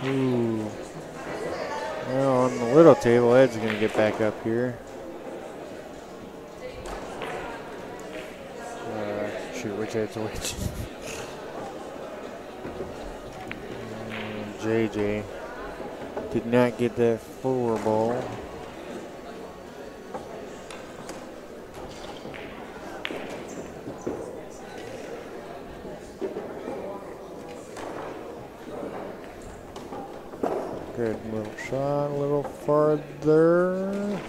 Ooh. Well, on the little table, Ed's going to get back up here. Shoot, which Ed's which? JJ did not get that 4 ball. Good little shot, a little farther.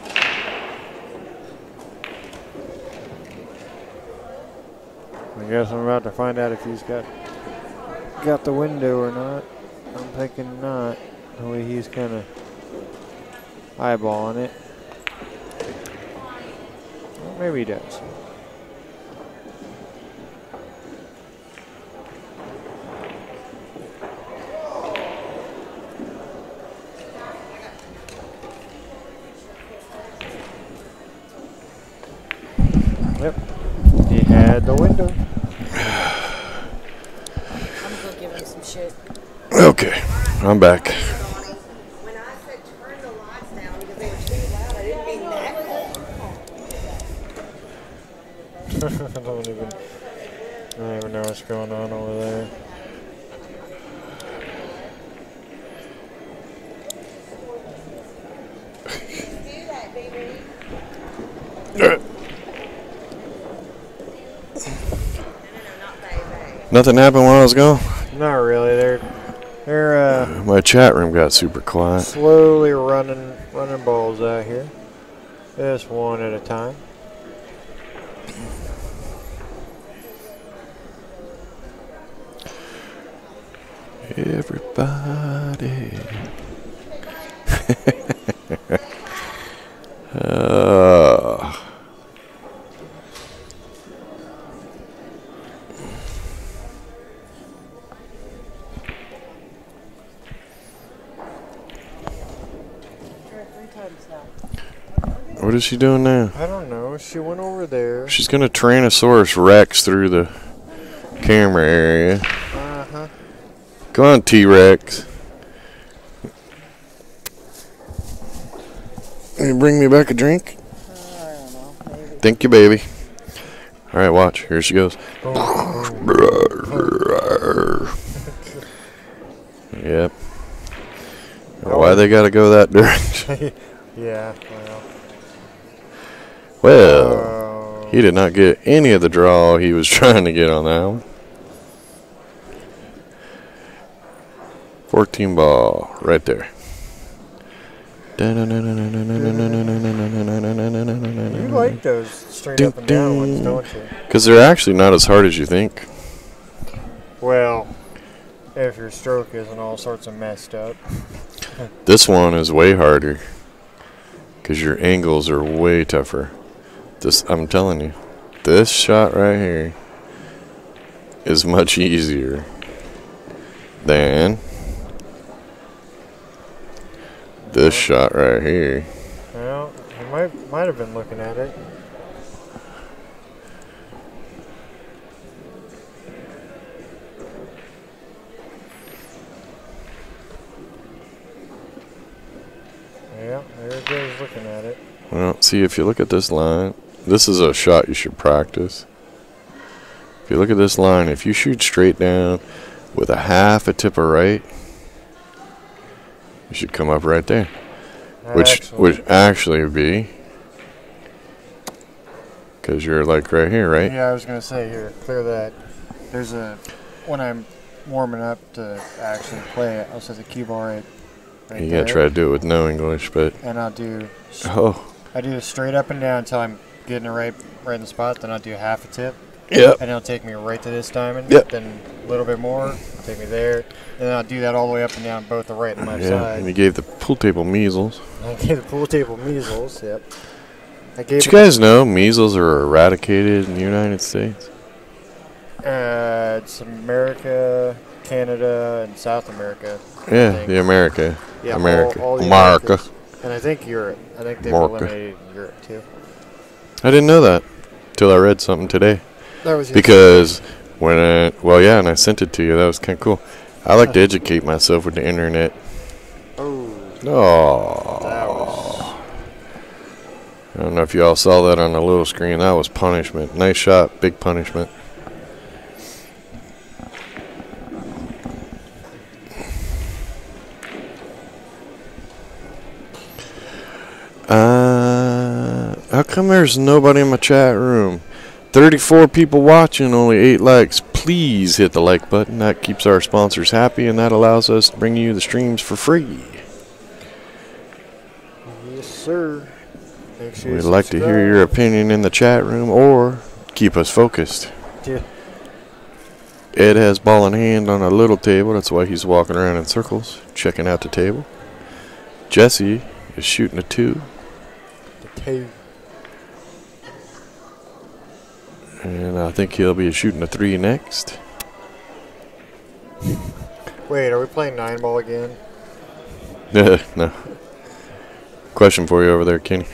I guess I'm about to find out if he's got the window or not. I'm thinking not. The way he's kind of eyeballing it. Well, maybe he does. Yep. He had the window. I'm gonna give him some shit. Okay, I'm back. When I said turn the lights down because they were too loud, I didn't mean that. I don't even know what's going on over there. Nothing happened while I was gone? Not really. They're My chat room got super quiet. slowly running balls out here. Just one at a time. Everybody. What is she doing now? I don't know. She went over there. She's gonna Tyrannosaurus Rex through the camera area. Uh-huh. Come on, T-Rex. Can you bring me back a drink? I don't know. Maybe. Thank you, baby. All right, watch. Here she goes. Yep. Why they gotta go that direction? Yeah, Well, he did not get any of the draw he was trying to get on that one. 14 ball, right there. You like those straight up and down ones, don't you? Because they're actually not as hard as you think. Well, if your stroke isn't all sorts of messed up. This one is way harder. Because your angles are way tougher. I'm telling you, this shot right here is much easier than this shot right here. Well, you might have been looking at it. Yeah, there it goes looking at it. Well, see, if you look at this line, this is a shot you should practice. If you look at this line, if you shoot straight down with a half a tip of right, you should come up right there. Which would actually be, because you're like right here, right? Yeah, I was going to say here, clear that. There's when I'm warming up to actually play it, I'll set the cue ball right You gotta try to do it with no English, but. And I'll do. I do it straight up and down until I'm getting it right in the spot. Then I'll do half a tip. Yep. And it'll take me right to this diamond. Yep. Then a little bit more, take me there. And then I'll do that all the way up and down both the right and left side. And you gave the pool table measles. I gave the pool table measles. Yep. Did you guys know measles are eradicated in the United States? It's America, Canada, and South America. Yeah, the America. Yeah, America. all the America. Americas. And I think Europe. I think they've eliminated Europe too. I didn't know that till I read something today. That was because when and I sent it to you. That was kind of cool. I like to educate myself with the internet. Oh, Oh. that was. I don't know if you all saw that on the little screen. That was punishment. Nice shot. Big punishment. How come there's nobody in my chat room? 34 people watching, only 8 likes. Please hit the like button. That keeps our sponsors happy, and that allows us to bring you the streams for free. Yes, sir. Make sure you We'd like to hear subscribe. your opinion in the chat room, or keep us focused. Yeah. Ed has ball in hand on a little table. That's why he's walking around in circles, checking out the table. Jesse is shooting a 2. The two. And I think he'll be shooting a 3 next. Wait, are we playing 9-ball again? No. Question for you over there, Kenny.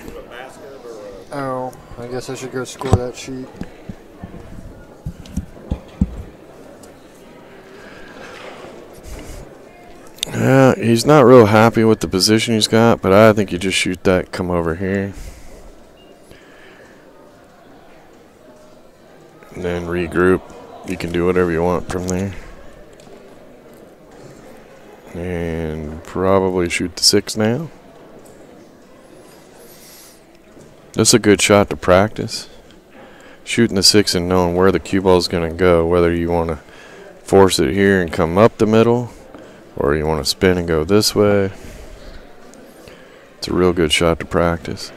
Oh, I guess I should go score that sheet. He's not real happy with the position he's got, but I think you just shoot that, come over here. And then regroup. You can do whatever you want from there. And probably shoot the 6 now. That's a good shot to practice. Shooting the 6 and knowing where the cue ball is going to go. Whether you want to force it here and come up the middle, or you want to spin and go this way. It's a real good shot to practice.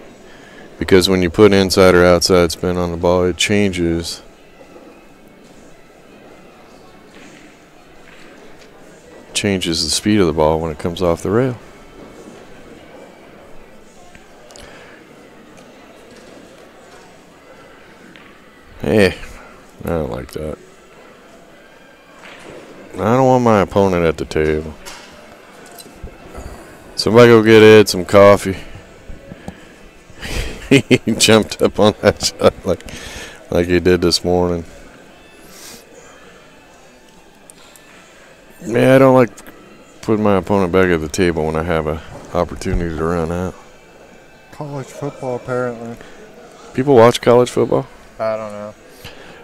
Because when you put inside or outside spin on the ball, it changes the speed of the ball when it comes off the rail. Hey, I don't like that. I don't want my opponent at the table. Somebody go get Ed some coffee. He jumped up on that shot like he did this morning. Yeah, I don't like putting my opponent back at the table when I have an opportunity to run out. College football, apparently. People watch college football? I don't know.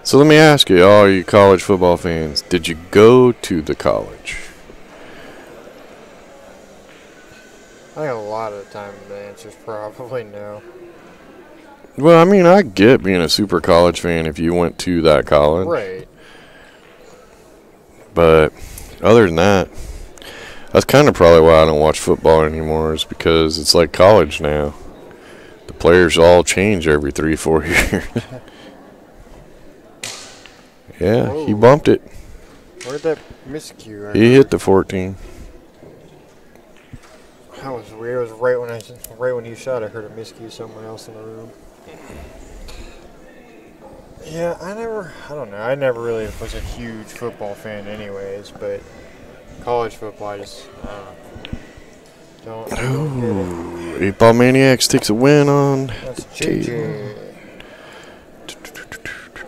So let me ask you, all you college football fans, did you go to the college? I think a lot of the time the answer's probably no. Well, I mean, I get being a super college fan if you went to that college. Right. But other than that, that's kind of probably why I don't watch football anymore, is because it's like college now. The players all change every 3-4 years. Yeah, he Whoa. bumped it. Where'd that miscue? He hit the 14. That was weird. It was right when he shot. I heard a miscue somewhere else in the room. Yeah, I don't know. I never really was a huge football fan, anyways. But college football, I just don't get it. Ooh, 8-Ball Maniacs takes a win on That's table. JJ.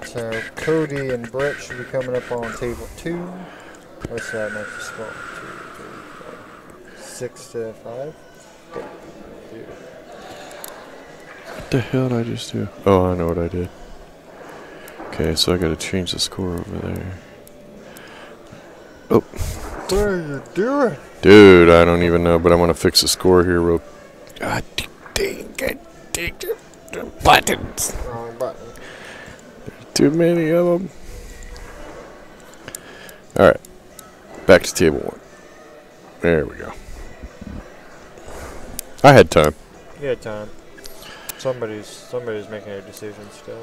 So Cody and Brett should be coming up on table 2. What's that next spot? 2, 3, 4, 6 to 5. What the hell did I just do? Oh, I know what I did. Okay, so I gotta change the score over there. Oh. What are you doing? Dude, I don't even know, but I'm gonna fix the score here real. God dang it. The buttons. Wrong button. Too many of them. Alright. Back to table 1. There we go. I had time. You had time. Somebody's making a decision still.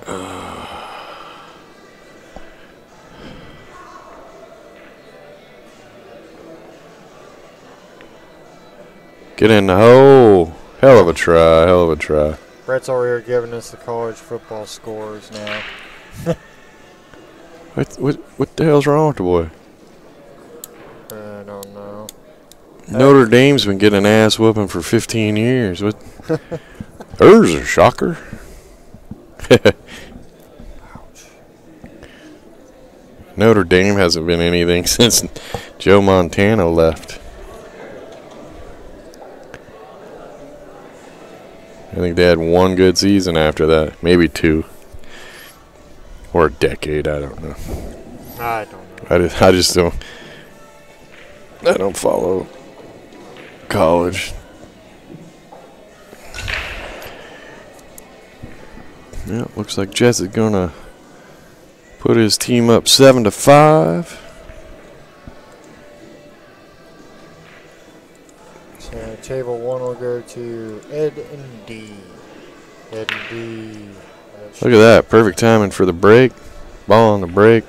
Get in the hole. Hell of a try. Hell of a try. Brett's over here giving us the college football scores now. What the hell's wrong with the boy? I don't know. Notre Dame's been getting ass whooping for 15 years. What? There's a shocker. Notre Dame hasn't been anything since Joe Montana left. I think they had one good season after that. Maybe two. Or a decade, I don't know. I don't know. I just don't. I don't follow college. Yeah, looks like Jets is gonna put his team up 7-5. So table 1 will go to Ed and D. Ed and D. Look at that, perfect timing for the break. Ball on the break.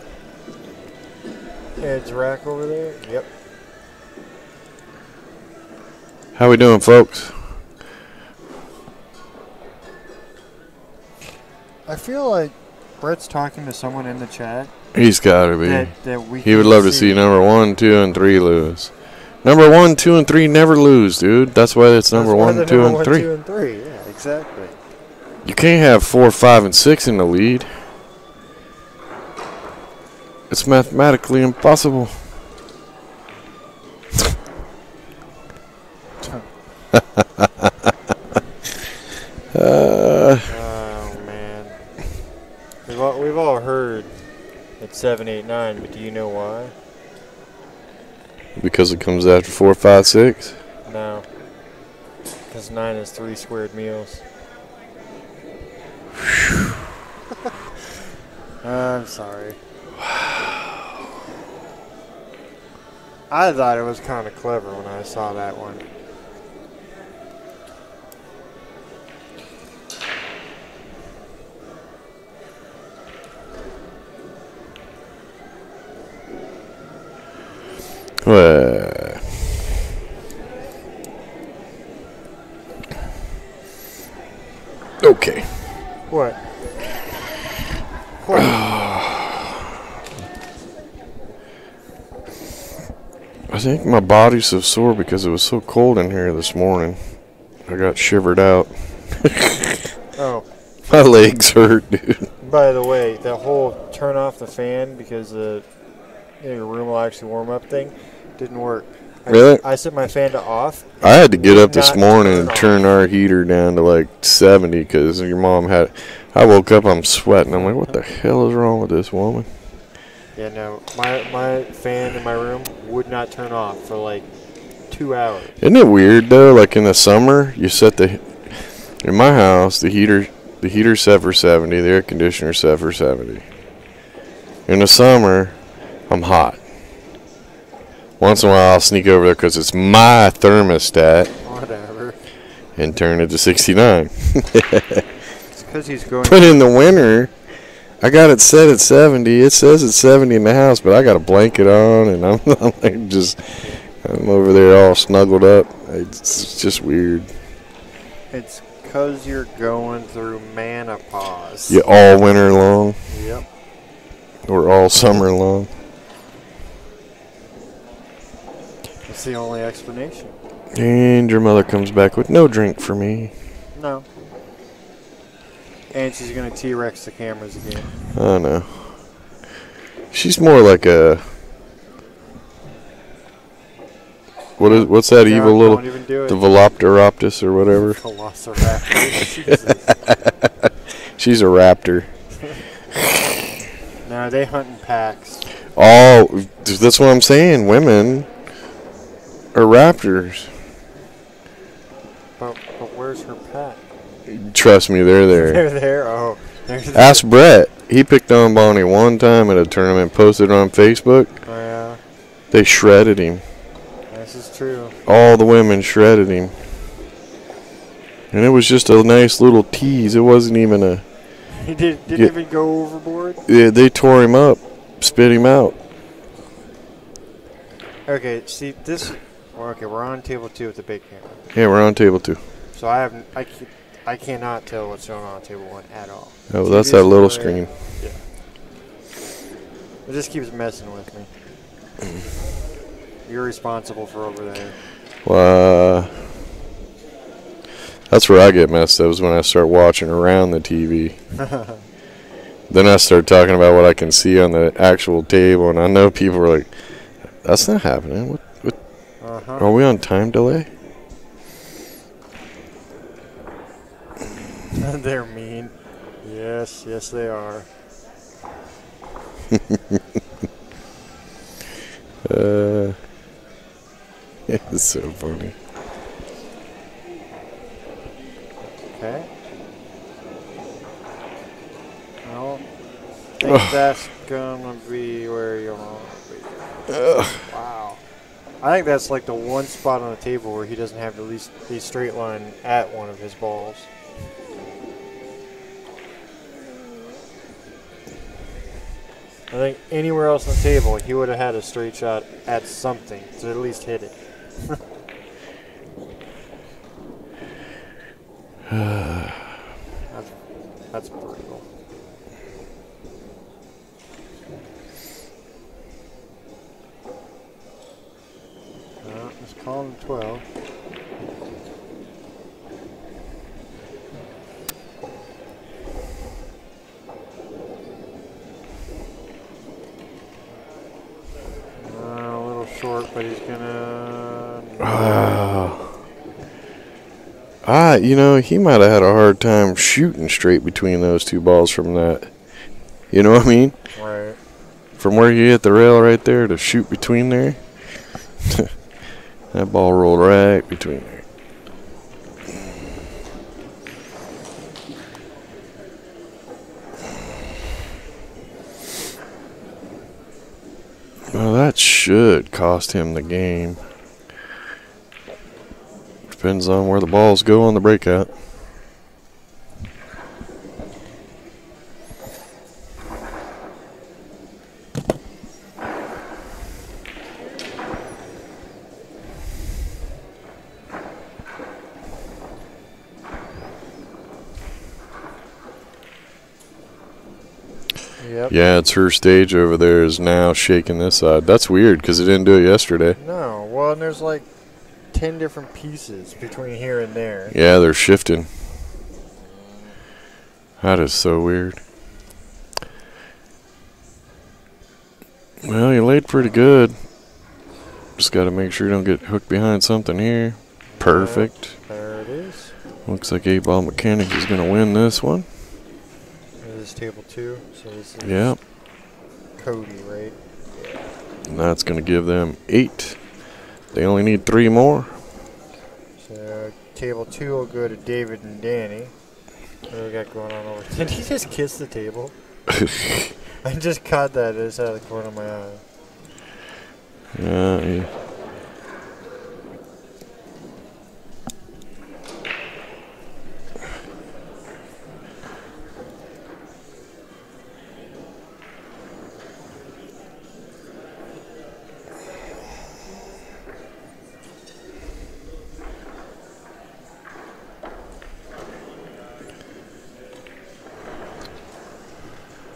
Ed's rack over there. Yep. How we doing, folks? I feel like Brett's talking to someone in the chat. He's got to be. That we He would can love to see number 1, 2, and 3 lose. Number 1, 2, and 3 never lose, dude. That's why it's number 1, 2, and 3. 2, and 3. Yeah, exactly. You can't have 4, 5, and 6 in the lead. It's mathematically impossible. Oh man, we've all heard it's 7, 8, 9, but do you know why? Because it comes after 4, 5, 6. No, because 9 is 3 squared meals. I'm sorry. I thought it was kind of clever when I saw that one. Okay. What? What? I think my body's so sore because it was so cold in here this morning. I got shivered out. Oh. My legs hurt, dude. By the way, that whole turn off the fan because your room will actually warm up thing didn't work. Really? I set my fan to off. I had to get up this Not morning and turn turn our heater down to like 70 because your mom had. I woke up, I'm sweating. I'm like, what the hell is wrong with this woman? Yeah, no, my fan in my room would not turn off for like 2 hours. Isn't it weird though? Like in the summer, you set in my house the heater's set for 70, the air conditioner's set for 70. In the summer, I'm hot. Once in a while, I'll sneak over there because it's my thermostat Whatever. and turn it to 69. It's because he's going. But in the winter, I got it set at 70. It says it's 70 in the house, but I got a blanket on, and I'm over there all snuggled up. It's just weird. It's because you're going through menopause. Yeah, all winter long. Yep. Or all summer long. That's the only explanation. And your mother comes back with no drink for me. No. And she's going to T-Rex the cameras again. I know. She's more like a... What's that evil little... Don't even do it. The Velociraptor or whatever. Velociraptor. Jesus. She's a raptor. No, they hunt in packs. Oh, that's what I'm saying. Women are raptors. But where's her pack? Trust me, they're there. They're there. Oh. Ask Brett. He picked on Bonnie one time at a tournament, posted it on Facebook. Oh, yeah. They shredded him. This is true. All the women shredded him. And it was just a nice little tease. It wasn't even a... He didn't even go overboard? Yeah, they tore him up, spit him out. Okay, see, this... Well, okay, we're on table 2 with the big camera. Yeah, we're on table 2. So I cannot tell what's going on table 1 at all. Oh, well, that's that little screen. Yeah. It just keeps messing with me. You're responsible for over there. Well, that's where I get messed up is when I start watching around the TV. Then I start talking about what I can see on the actual table, and I know people are like, That's not happening. What? Uh-huh. Are we on time delay? They're mean. Yes, they are. It's so funny. Okay. I don't think that's gonna be where you want to be. Wow. I think that's like the one spot on the table where he doesn't have at least a straight line at one of his balls. I think anywhere else on the table, he would have had a straight shot at something to at least hit it. That's brutal. Let's call him 12. A little short, but he's gonna. You know, he might have had a hard time shooting straight between those two balls from that. You know what I mean? Right. From where you hit the rail right there to shoot between there. That ball rolled right between there. Well, that should cost him the game. Depends on where the balls go on the breakout. Yep. Yeah, it's her stage over there is now shaking this side. That's weird because it didn't do it yesterday. No, well, and there's like 10 different pieces between here and there. Yeah, they're shifting. That is so weird. Well, you laid pretty good. Just got to make sure you don't get hooked behind something here. Perfect. There it is. Looks like 8-Ball Mechanic is going to win this one. This is table 2, so this is Yep. Cody, right? And that's going to give them 8. They only need 3 more. So table 2 will go to David and Danny. What do we got going on over? Did he just kiss the table? I just caught that just out of the corner of my eye. Yeah.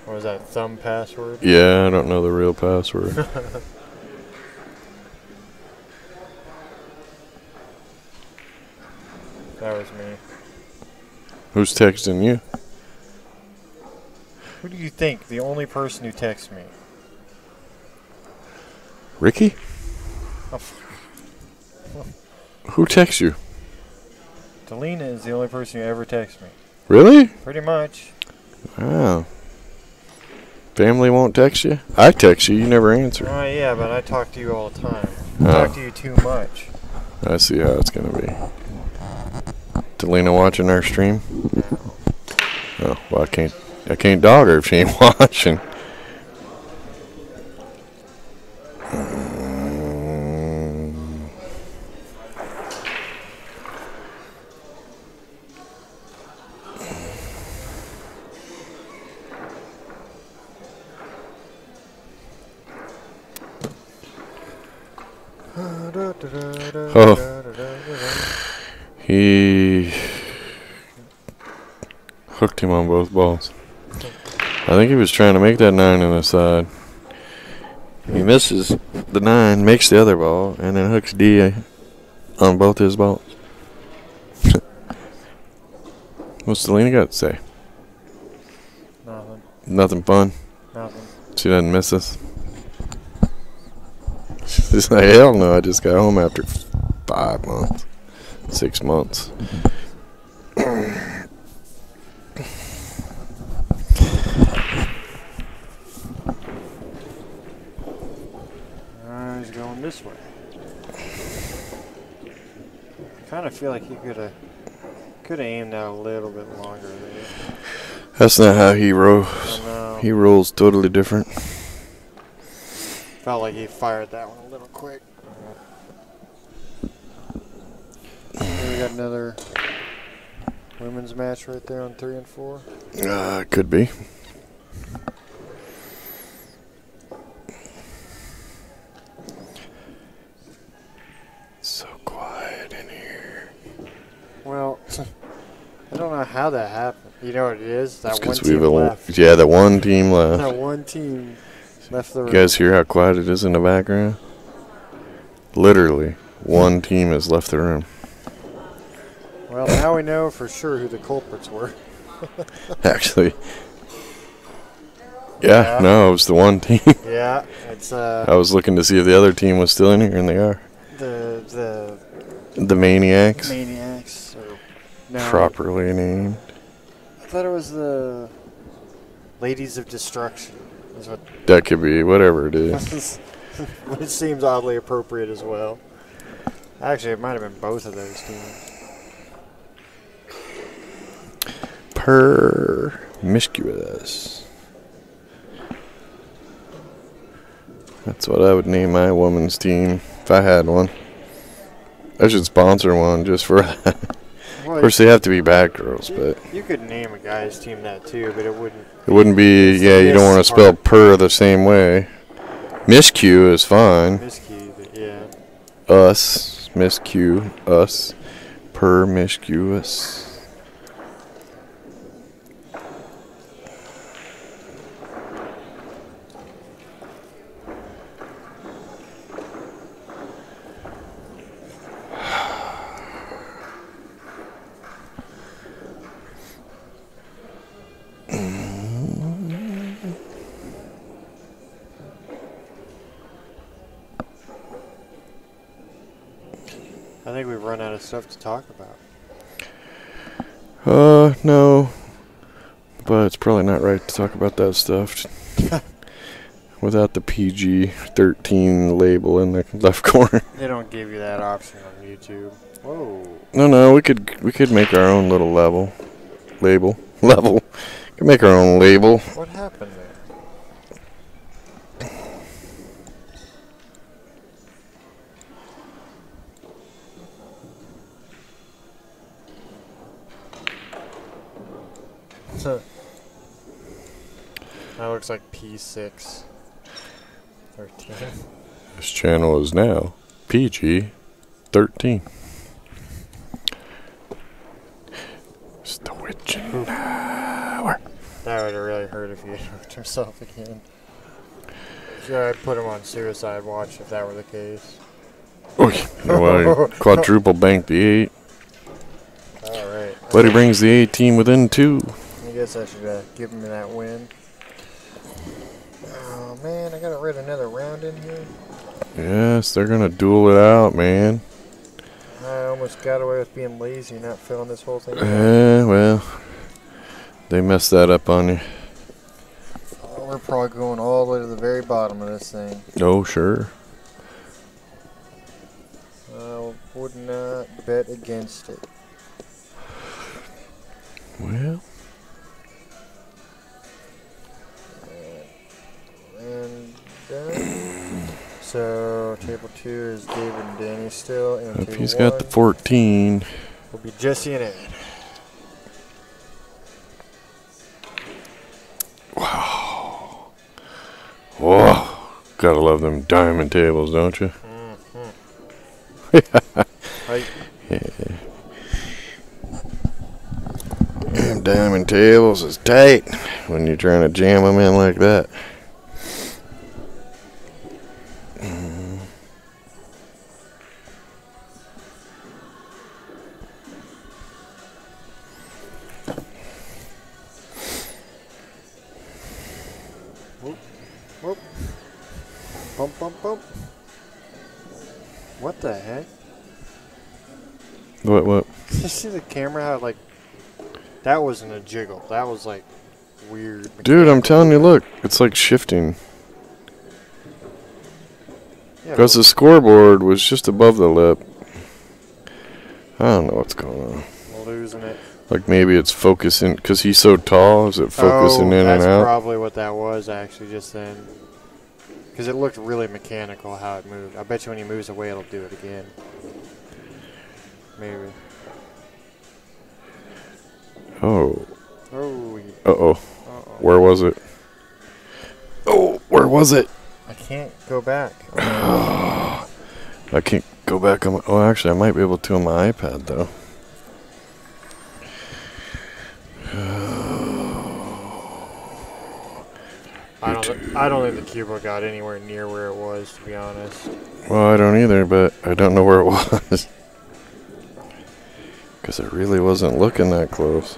What was that, thumb password? Yeah, I don't know the real password. That was me. Who's texting you? Who do you think? The only person who texts me. Ricky? Oh, Who texts you? Delina is the only person who ever texts me. Really? Pretty much. Wow. Family won't text you? I text you, you never answer. Oh, yeah, but I talk to you all the time. I Oh. talk to you too much. I see how it's going to be. Delina watching our stream? Oh, well, I can't dog her if she ain't watching. Oh. He hooked him on both balls. I think he was trying to make that 9 on the side. He misses the 9, makes the other ball, and then hooks D on both his balls. What's Delina got to say? Nothing. Nothing fun. Nothing. She doesn't miss us. She's like, hell no, I just got home after 5 months, 6 months. He's going this way. I kind of feel like he could have aimed out a little bit longer there. That's not how he rolls. I know. He rolls totally different. Felt like he fired that one a little quick. We got another women's match right there on 3 and 4. Could be. So quiet in here. Well, I don't know how that happened. You know what it is? That one Because team left. yeah, that one team left. That one team left the room. You guys hear how quiet it is in the background? Literally, one team has left the room. Well, now we know for sure who the culprits were. Actually, yeah, no, it was the one team. Yeah, it's I was looking to see if the other team was still in here, and they are. the The Maniacs, Maniacs. Or, no, properly named. I thought it was the Ladies of Destruction. Is what That could be whatever it is. it seems oddly appropriate as well. Actually, it might have been both of those teams. Promiscuous. That's what I would name my women's team if I had one. I should sponsor one just for that. Well, Of course, they have to be bad girls, but you could name a guy's team that too, but it wouldn't be. It's Yeah, the you don't want to miss spell part. per the same way. Miscue is fine. Miskey, but yeah. Us, miscue, us, promiscuous. I think we've run out of stuff to talk about. No. But it's probably not right to talk about that stuff without the PG-13 label in the left corner. They don't give you that option on YouTube. Whoa. No, we could make our own little label. We could make our own label. What happened there? That looks like P6. 13. This channel is now PG-13. It's the witching hour. That would have really hurt if he had hurt himself again. Sure, I'd put him on suicide watch if that were the case. Well, quadruple bank the 8. Alright. But he brings the 8 team within 2. I guess I should give him that win. Oh man, I gotta read another round in here. Yes, they're gonna duel it out, man. I almost got away with being lazy, not filling this whole thing out. Well, they messed that up on you. Oh, we're probably going all the way to the very bottom of this thing. Oh, sure. I would not bet against it. Well, And done. So table 2 is David and Danny still, and if table he's 1 got the 14. will be Jesse and Ed. Wow. Whoa. Gotta love them diamond tables, don't you? Right. Them diamond tables is tight when you're trying to jam them in like that. Whoop. Bump, bump, bump. What the heck? What? Did you see the camera? How like that wasn't a jiggle. That was like weird. Dude, I'm telling you, look, it's like shifting. Yeah, Because the scoreboard was just above the lip. I don't know what's going on. we're losing it. Like maybe it's focusing, because he's so tall, is it focusing in and That's out? probably what that was actually just then. Because it looked really mechanical how it moved. I bet you when he moves away, it'll do it again. Maybe. Oh. Oh. Uh-oh. Uh-oh. Where was it? Oh, where was it? I can't go back. I can't go back on my... Oh, actually, I might be able to on my iPad, though. I don't think the Cuba got anywhere near where it was, to be honest. Well, I don't either, but I don't know where it was. Because it really wasn't looking that close.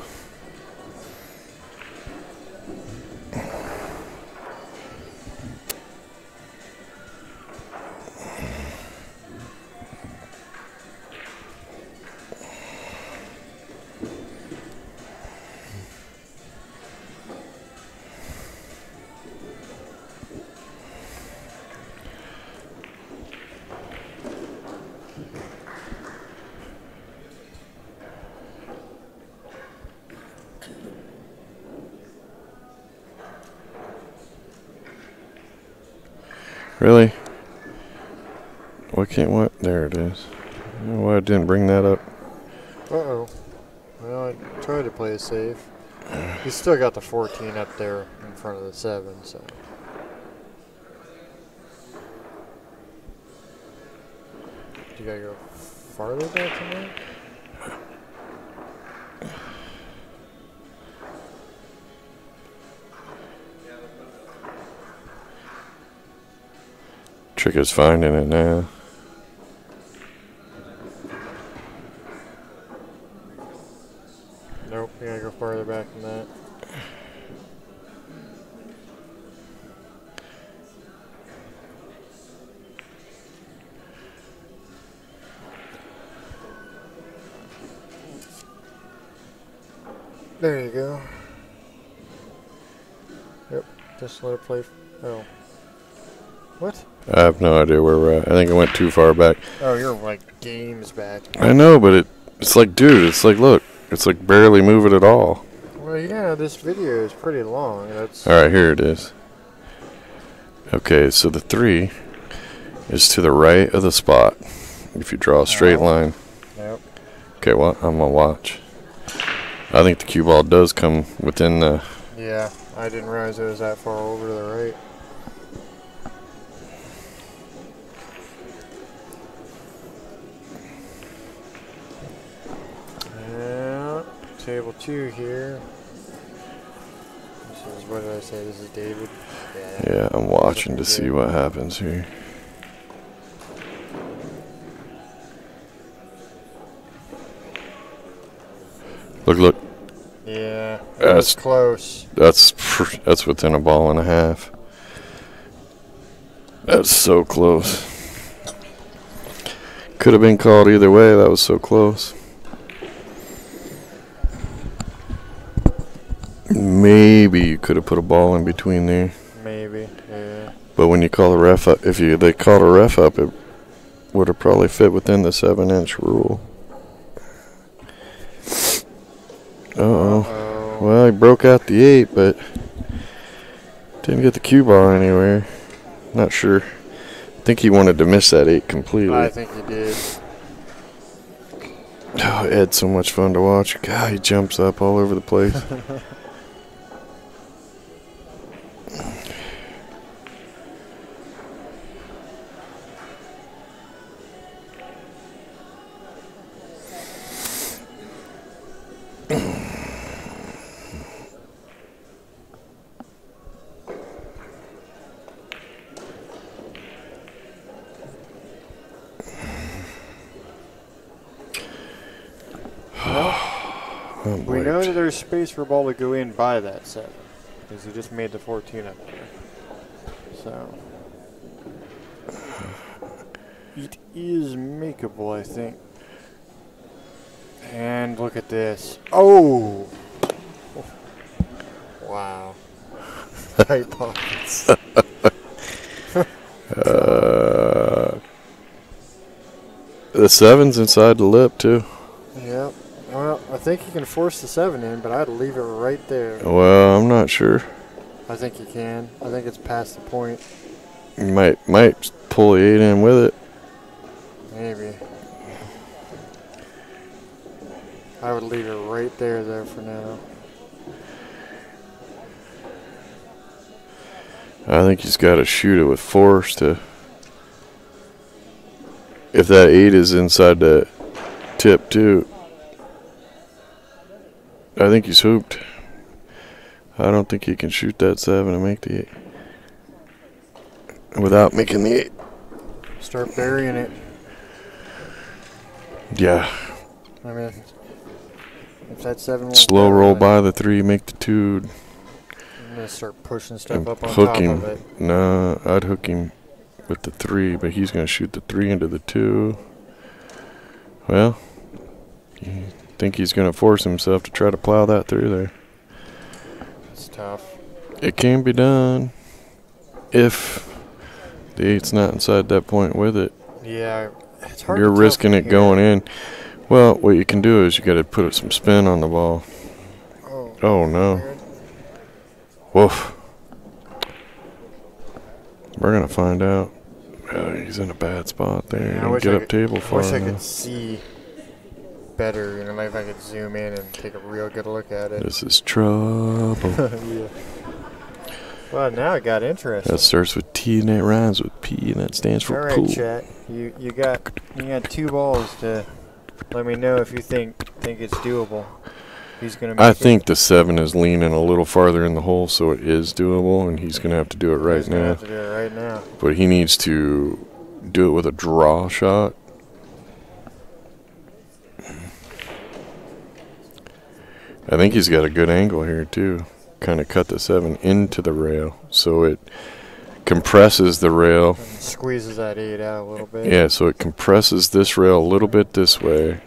Really? Why can't what? There it is. I don't know why I didn't bring that up. Uh-oh. Well, I tried to play it safe. He's still got the 14 up there in front of the 7, so... You gotta go farther back than that? Trick is finding it now. Nope, you gotta go farther back than that. There you go. Yep, just let it play. Oh. What? I have no idea where we're at. I think I went too far back. Oh, you're like games back. I know, but it's like, dude, it's like, look, it's like barely moving at all. Well, yeah, this video is pretty long. That's All right, here it is. Okay, so the 3 is to the right of the spot. If you draw a straight line. Yep. Okay, well, I'm gonna watch. I think the cue ball does come within the... Yeah, I didn't realize it was that far over to the right. Yeah, table 2 here. This is, what did I say? This is David. Yeah, I'm watching to see what happens here. Look, look. Yeah, That's that's close. That's within a ball and a half. That's so close. Could have been called either way. That was so close. Maybe you could have put a ball in between there. Maybe, yeah. But when you call the ref up, if they called a ref up, it would have probably fit within the 7-inch rule. Uh-oh. Well, he broke out the 8, but didn't get the cue ball anywhere. Not sure. I think he wanted to miss that 8 completely. I think he did. Oh, Ed's so much fun to watch. God, he jumps up all over the place. We know that there's space for a ball to go in by that 7, because he just made the 14 up there. So. It is makeable, I think. And look at this. Oh! Wow. Tight pockets. The 7's inside the lip, too. Yep. Well, I think you can force the 7 in, but I'd leave it right there. Well, I'm not sure. I think you can. I think it's past the point. You might pull the 8 in with it. Maybe. I would leave it right there, though, for now. I think he's got to shoot it with force to... If that 8 is inside the tip, too, I think he's hooped. I don't think he can shoot that 7 and make the 8 without making the 8. Start burying it. Yeah. I mean, if that 7 won't Slow cover, roll then by the 3, make the 2. I'm going to start pushing stuff And up on hook top him. of it. No, I'd hook him with the 3, but he's going to shoot the 3 into the 2. Well, you think he's going to force himself to try to plow that through there. It's tough. It can be done if the 8's not inside that point with it. Yeah, it's hard You're to tell risking from it here. going in. Well, what you can do is you got to put some spin on the ball. Oh, no. Weird. Woof. We're going to find out. He's in a bad spot there. He Yeah, I didn't wish get I up could- table I far wish I enough. could see better, you know, maybe if I could zoom in and take a real good look at it. This is trouble. Yeah. Well, now it got interesting. That starts with T and that rhymes with P, and that stands for All right, pool. chat. You got 2 balls to let me know if you think it's doable. He's gonna. I make think the 7 is leaning a little farther in the hole, so it is doable, and he's going to have to do it right He's gonna now. have to do it right now. But he needs to do it with a draw shot. I think he's got a good angle here, too. Kind of cut the 7 into the rail, so it compresses the rail. And squeezes that 8 out a little bit. Yeah, so it compresses this rail a little bit this way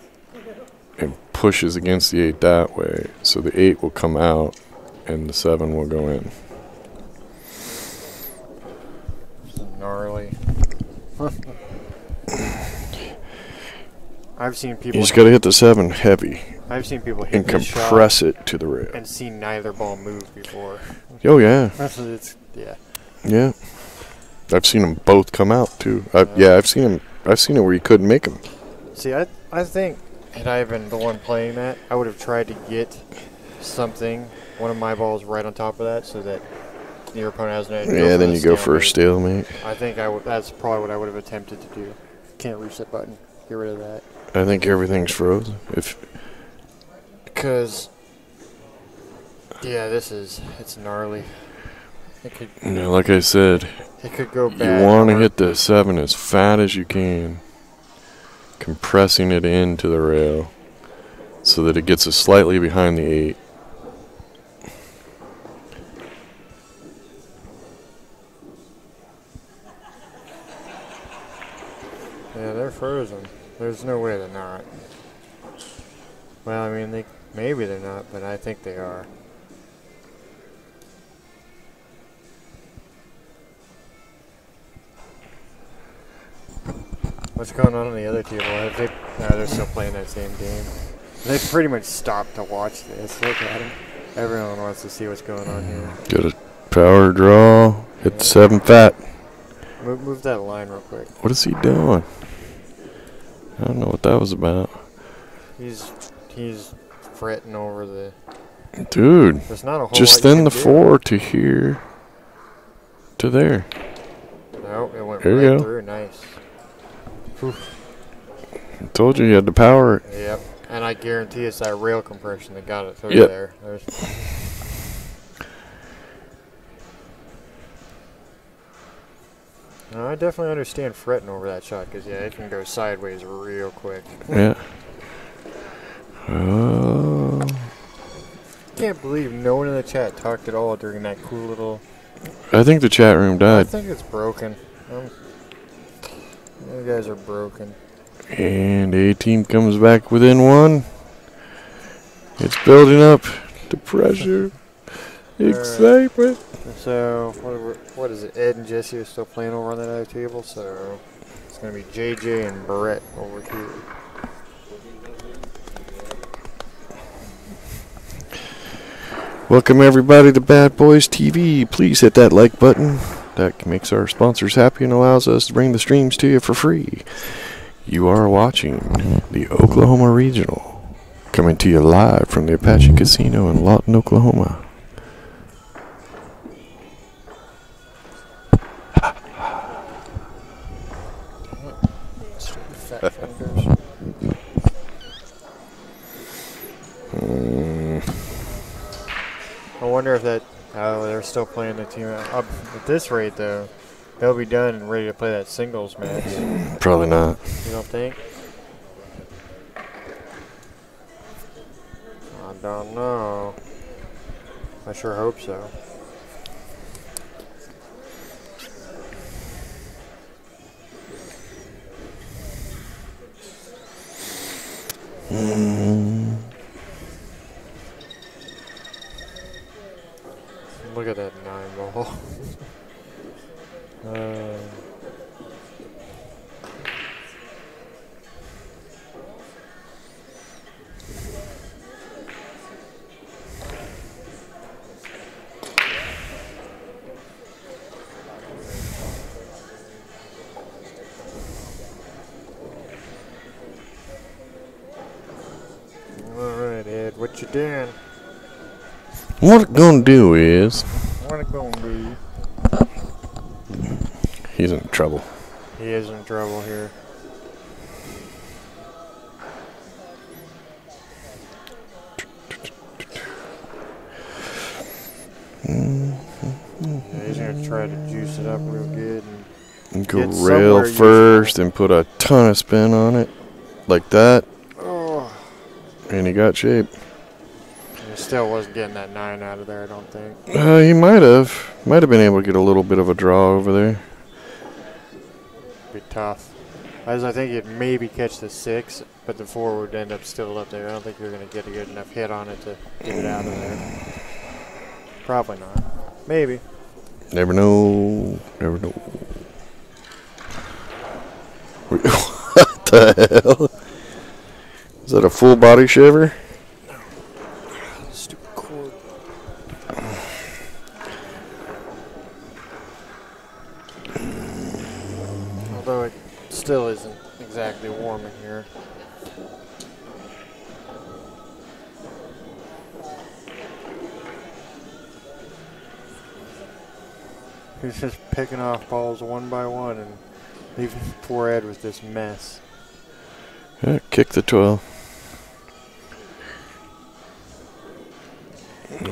and pushes against the 8 that way. So the 8 will come out and the 7 will go in. Gnarly. I've seen You people. just got to hit the 7 heavy I've seen people hit and this shot compress it to the rail. and seen neither ball move before. Oh, yeah. Yeah. Yeah. I've seen them both come out, too. I've seen it where you couldn't make them. See, I think had I been the one playing that, I would have tried to get something, one of my balls right on top of that, so that your opponent has no. Yeah, then you go for a stalemate. I think that's probably what I would have attempted to do. Can't reach that button. Get rid of that. I think everything's frozen. Because, yeah, it's gnarly. It could, Like I said, it could go bad. you want to hard. hit the 7 as fat as you can, compressing it into the rail so that it gets us slightly behind the 8. Yeah, they're frozen. There's no way they're not. Well, I mean, maybe they're not, but I think they are. What's going on the other table? They're still playing that same game. They pretty much stopped to watch this. Look at them. Everyone wants to see what's going on here. Get a power draw, hit the 7 fat. Move that line real quick. What is he doing? I don't know what that was about. He's fretting over the. Dude, There's not a whole just lot you thin the can do. 4 to here to there. No, it went There you right go. through. Nice. I told you had to power it. Yep. And I guarantee it's that rail compression that got it through Yep. there. No, I definitely understand fretting over that shot because, yeah, it can go sideways real quick. Yeah. Oh. Can't believe no one in the chat talked at all during that cool little. I think the chat room I died. think it's broken. You guys are broken. And A team comes back within one. It's building up the pressure, excitement. So, what is it? Ed and Jesse are still playing over on that other table, so it's going to be JJ and Barrett over here. Welcome everybody to Bad Boys TV. Please hit that like button. That makes our sponsors happy and allows us to bring the streams to you for free. You are watching the Oklahoma Regional, coming to you live from the Apache Casino in Lawton, Oklahoma. Fat fingers. I wonder if that. Oh, they're still playing the team. At this rate, though, they'll be done and ready to play that singles match. Probably not. You don't think? I don't know. I sure hope so. Look at that 9-ball. Alright, Ed, what you doing? What it's gonna do is What it gonna be? he's in trouble. He is in trouble here. Yeah, he's gonna try to juice it up real good and Go Get rail somewhere first and put a ton of spin on it, like that, oh, and he got shape. he still wasn't getting that 9 out of there, I don't think. He might have been able to get a little bit of a draw over there. Be tough. As I think he'd maybe catch the 6, but the 4 would end up still up there. I don't think you're gonna get a good enough hit on it to get it out of there. Probably not. Maybe. Never know. Never know. What the hell? Is that a full body shiver? Stupid cord. Although it still isn't exactly warm in here. He's just picking off balls one by one and leaving poor Ed with this mess. Yeah, kick the 12.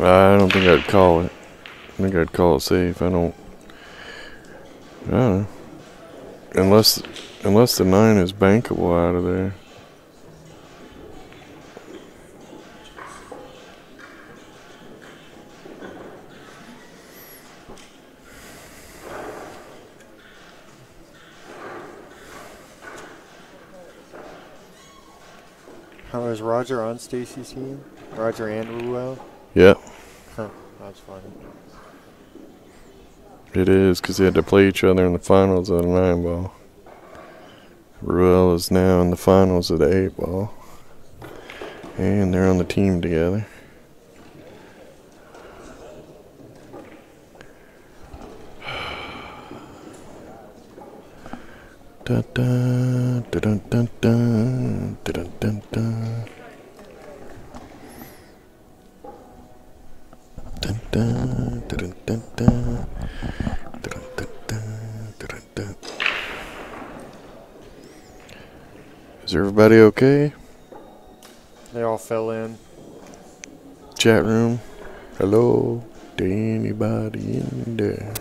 I don't think I'd call it. I think I'd call it safe. I don't know. Unless the 9 is bankable out of there. Oh, is Roger on Stacy's team? Roger and Ruel? Yep, Huh, that's funny. it is, because they had to play each other in the finals of the 9-ball. Ruel is now in the finals of the 8-ball. And they're on the team together. Da da da dun dun dun da dun dun dun. Dun dun da dun dun dun da dun dun dun da dun dun. Is everybody okay? They all fell in. Chat room. Hello. Anybody in there?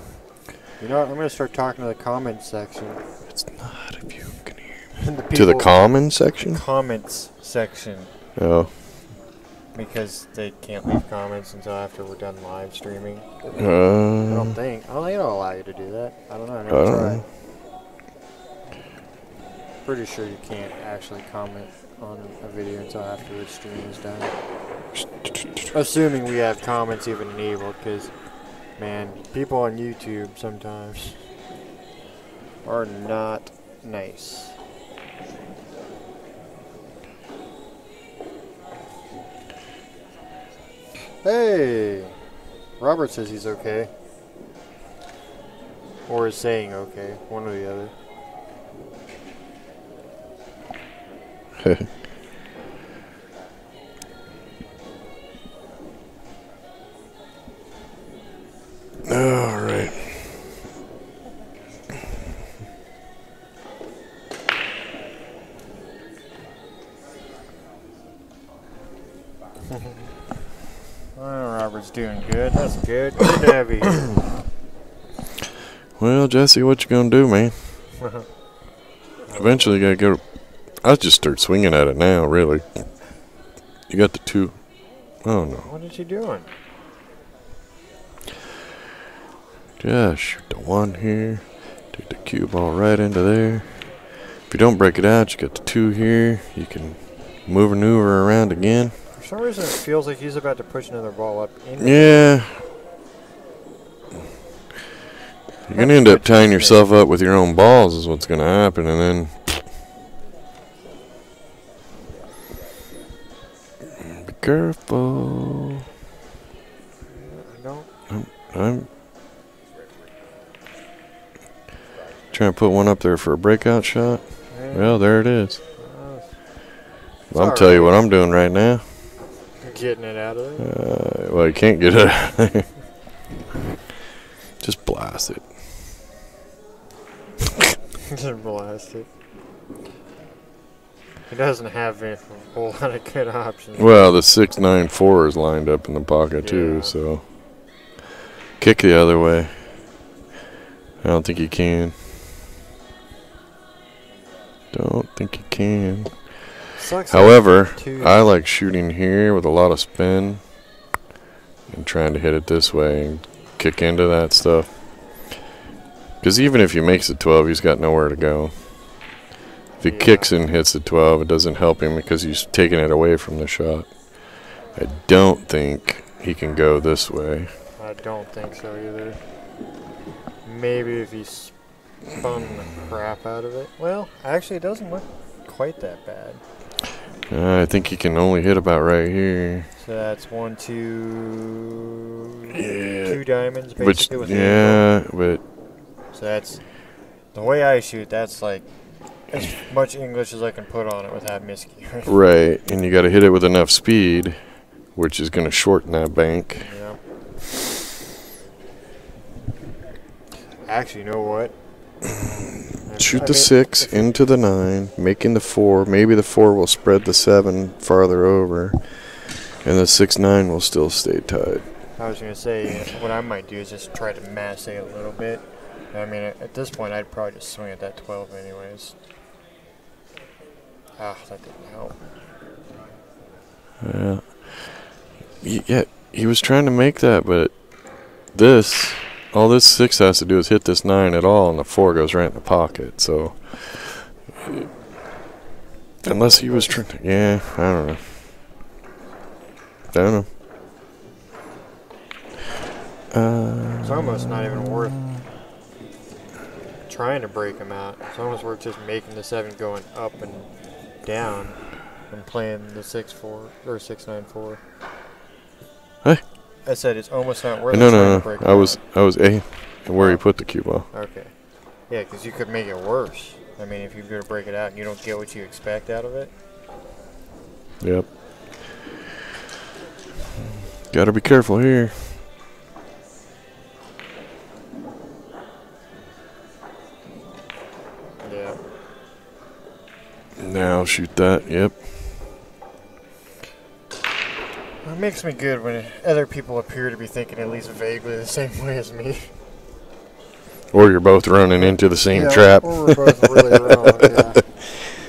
You know what? I'm going to start talking to the comments section. It's not if you can hear me. The To the people- common section? comments section. Oh. Because they can't leave comments until after we're done live streaming. I don't think. I don't think it'll allow you to do that. I don't know. I never I don't tried. know. Pretty sure you can't actually comment on a video until after the stream is done. Assuming we have comments even enabled, because, man, people on YouTube sometimes are not nice. Hey! Robert says he's okay. Or is saying okay, one or the other. All right. Well, Robert's doing good. That's good. Good to have you here. Well, Jesse, what you gonna do, man? Eventually, gotta go. I'll just start swinging at it now, really. You got the 2. Oh, no. What is he doing? Just shoot the 1 here. Take the cue ball right into there. If you don't break it out, you got the 2 here. You can maneuver around again. For some reason, it feels like he's about to push another ball up. Yeah. You're going to end up tying yourself up with your own balls is what's going to happen, and then... Be careful. No. I'm trying to put one up there for a breakout shot. Yeah. Well, there it is. It's I'll tell you what I'm doing right now. Getting it out of there? Well, you can't get it out of there. Just blast it. Just blast it. He doesn't have a whole lot of good options. Well, the 6-9-4 is lined up in the pocket, too, Yeah. so. Kick the other way. I don't think you can. Don't think you can. Sucks. However, Too. I like shooting here with a lot of spin and trying to hit it this way and kick into that stuff. Because even if he makes it 12, he's got nowhere to go. If he kicks and hits the 12, it doesn't help him because he's taking it away from the shot. I don't think he can go this way. I don't think so either. Maybe if he spun the crap out of it. Well, actually, it doesn't look quite that bad. I think he can only hit about right here. So that's 1, 2, Yeah. 2 diamonds Which, basically. With yeah, but so that's the way I shoot. That's like as much English as I can put on it without miscuing. right, and you got to hit it with enough speed, which is going to shorten that bank. Yeah. Actually, you know what? Shoot the 6 into the 9, making the 4. Maybe the 4 will spread the 7 farther over, and the 6-9 will still stay tied. I was going to say, what I might do is just try to mass a little bit. I mean, at this point, I'd probably just swing at that 12 anyways. Ah, that didn't help. Yeah, he was trying to make that, but all this 6 has to do is hit this 9 at all, and the 4 goes right in the pocket. So, unless he was trying to, yeah, I don't know. It's almost not even worth trying to break him out. It's almost worth just making the 7 going up and down and playing the 6-4 or 6-9-4. Hey. I said it's almost not worth No, trying to break him I was out. where he put the cue ball. Okay. Yeah, because you could make it worse. I mean, if you're going to break it out and you don't get what you expect out of it. Yep. Got to be careful here. Yeah. Now shoot that. Yep. It makes me good when other people appear to be thinking at least vaguely the same way as me. Or you're both running into the same trap. Or we're both really wrong, yeah.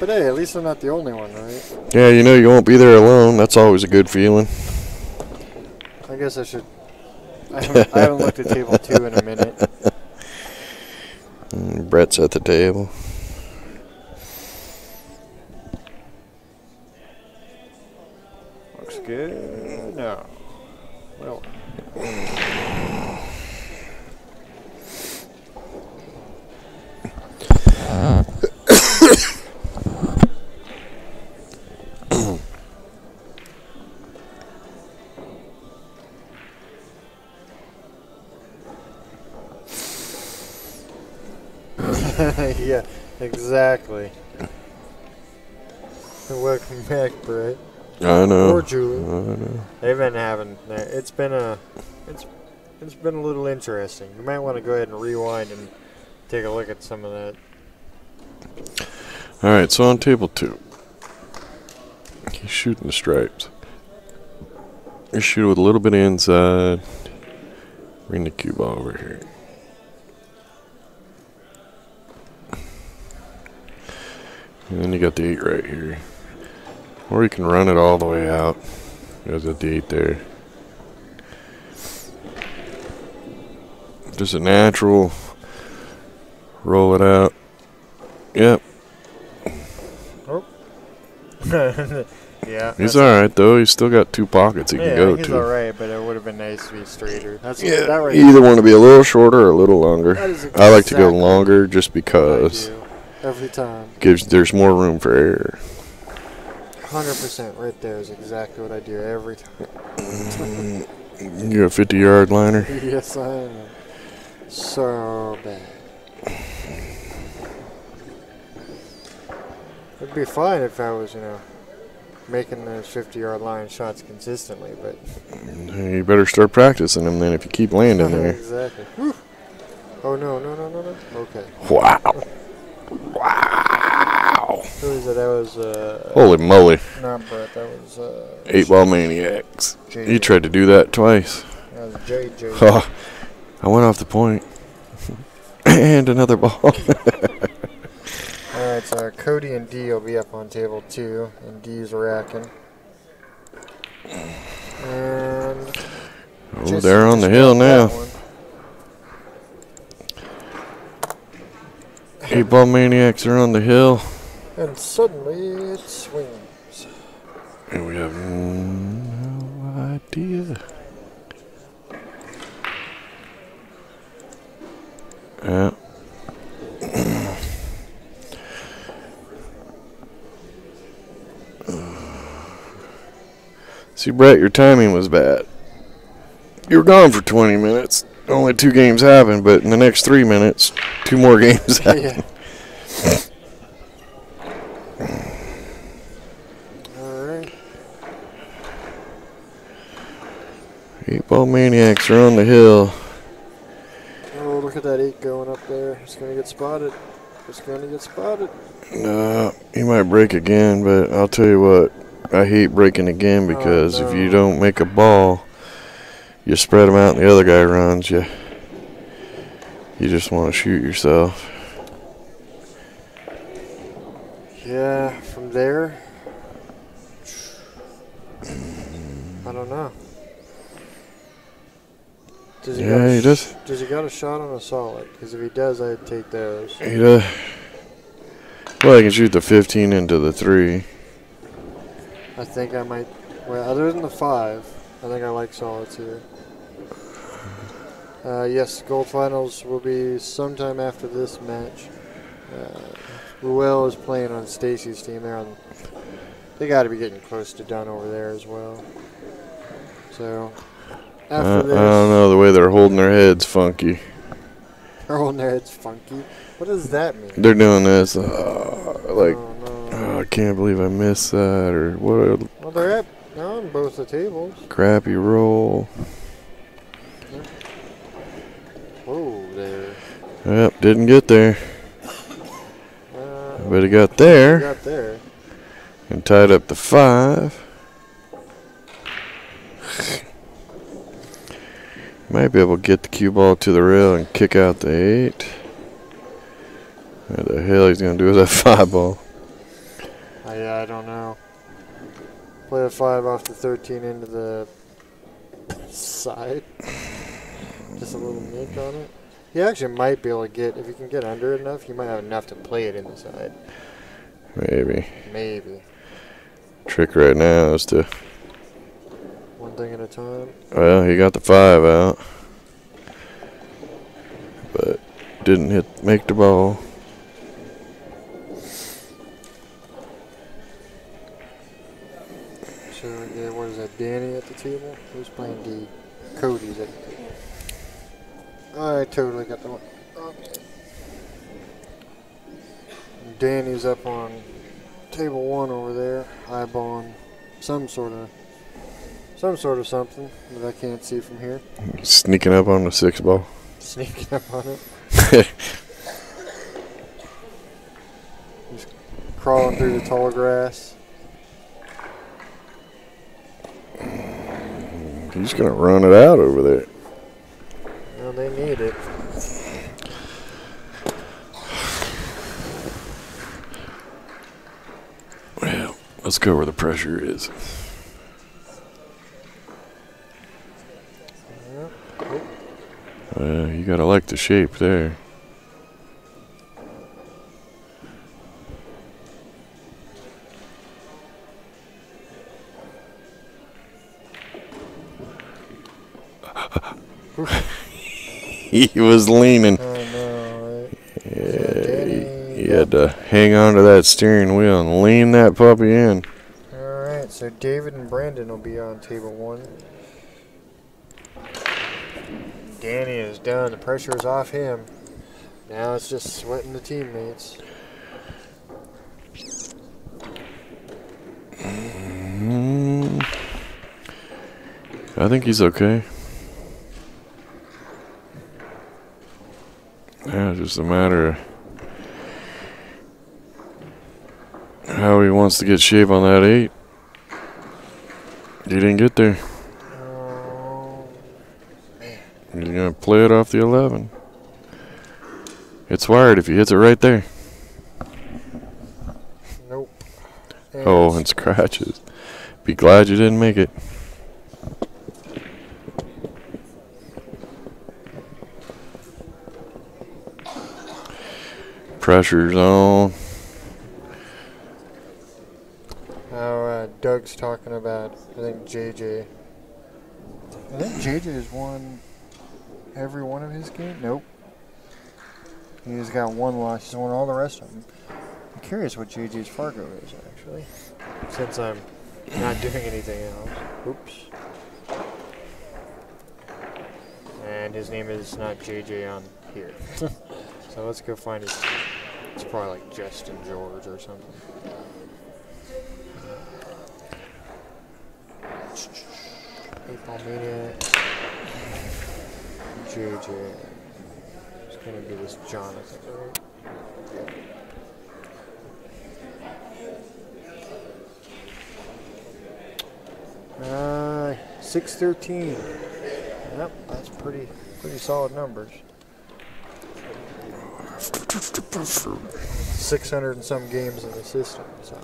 But hey, at least I'm not the only one, right? Yeah, you know you won't be there alone. That's always a good feeling. I guess I should. I haven't looked at table 2 in a minute. Brett's at the table. Yeah, exactly. Welcome back, Brett. I know. Or Julie. I know. They've been having. It's been a little interesting. You might want to go ahead and rewind and take a look at some of that. All right, so on table 2, he's shooting the stripes. You shoot with a little bit of inside. Bring the cue ball over here. And then you got the 8 right here. Or you can run it all the way out. There's the 8 there. Just a natural. Roll it out. Yep. Oh. Yeah. He's alright though. He's still got 2 pockets he can go he's to. alright, but it would have been nice to be straighter. That's Yeah, that right you either want to be a little shorter or a little longer. That is I like to go exactly longer just I because do. Every time. there's more room for error. 100% right there is exactly what I do every time. You're a 50-yard liner. Yes, I am. So bad. It'd be fine if I was, making those 50-yard line shots consistently, but... You better start practicing them then if you keep landing there. Exactly. Whew. Oh, no. Okay. Wow. Wow. Who is it? That was, Holy moly. not Brett. That was, 8-ball Maniacs. JJ. He tried to do that twice. That was JJ. Oh, I went off the point. And another ball. Alright, so Cody and D will be up on table 2, and D's racking. And... Oh, they're on the hill now. 8-ball Maniacs are on the hill. And suddenly it swings. And we have no idea. Yeah. See, Brett, your timing was bad. You were gone for 20 minutes. Only 2 games happened, but in the next 3 minutes, 2 more games happened. Alright. 8-ball Maniacs are on the hill. Oh, look at that 8 going up there. It's going to get spotted. He might break again, but I'll tell you what. I hate breaking again because if you don't make a ball, you spread them out and the other guy runs. You just want to shoot yourself. Yeah, from there, I don't know. Does he Does he got a shot on a solid? Because if he does, I'd take those. He does. Well, I can shoot the 15 into the 3. I think I might. Well, other than the 5, I think I like solids here. Yes, gold finals will be sometime after this match. Ruel is playing on Stacy's team. They got to be getting close to done over there as well. So after this, I don't know, the way they're holding their heads funky. they're holding their heads funky. What does that mean? They're doing this like, Oh, no. oh, I can't believe I missed that, or what Well, they're on both the tables. a crappy roll. Whoa, there. Yep, didn't get there. But he got there. Got there. And tied up the 5. Might be able to get the cue ball to the rail and kick out the 8. What the hell he's going to do with that 5 ball? Yeah, I don't know. Play a 5 off the 13 into the side. Just a little nick on it. He actually might be able to get, if you can get under it enough, you might have enough to play it in the side. Maybe. Maybe. Trick right now is to... One thing at a time. Well, he got the 5 out. But didn't make the ball. So, yeah, what is that, Danny at the table? Who's playing D? Cody's at the table. I totally got the one. Okay. Danny's up on table 1 over there, eyeballing some sort of something that I can't see from here. Sneaking up on the 6 ball. Sneaking up on it. He's crawling through the tall grass. He's going to run it out over there. Well, they need it. Well, let's go where the pressure is. You got to like the shape there. He was leaning. Oh, no. Yeah, he had to hang on to that steering wheel and lean that puppy in. Alright, so David and Brandon will be on table 1. Danny is done. The pressure is off him. Now it's just sweating the teammates. I think he's okay. Yeah, it's just a matter of how he wants to get shape on that 8. He didn't get there. Oh, man. He's going to play it off the 11. It's wired if he hits it right there. Nope. Oh, and scratches. Be glad you didn't make it. Pressure's on. Now Doug's talking about, I think JJ. I think JJ has won every one of his games. Nope. He's got 1 loss. He's won all the rest of them. I'm curious what JJ's Fargo is, actually. Since I'm not doing anything else. Oops. And his name is not JJ on here. So let's go find his. It's probably like Justin George or something. Eight-ball Maniac. JJ. It's gonna be this Jonathan, right? 613. Yep, that's pretty solid numbers. 600 and some games in the system, so.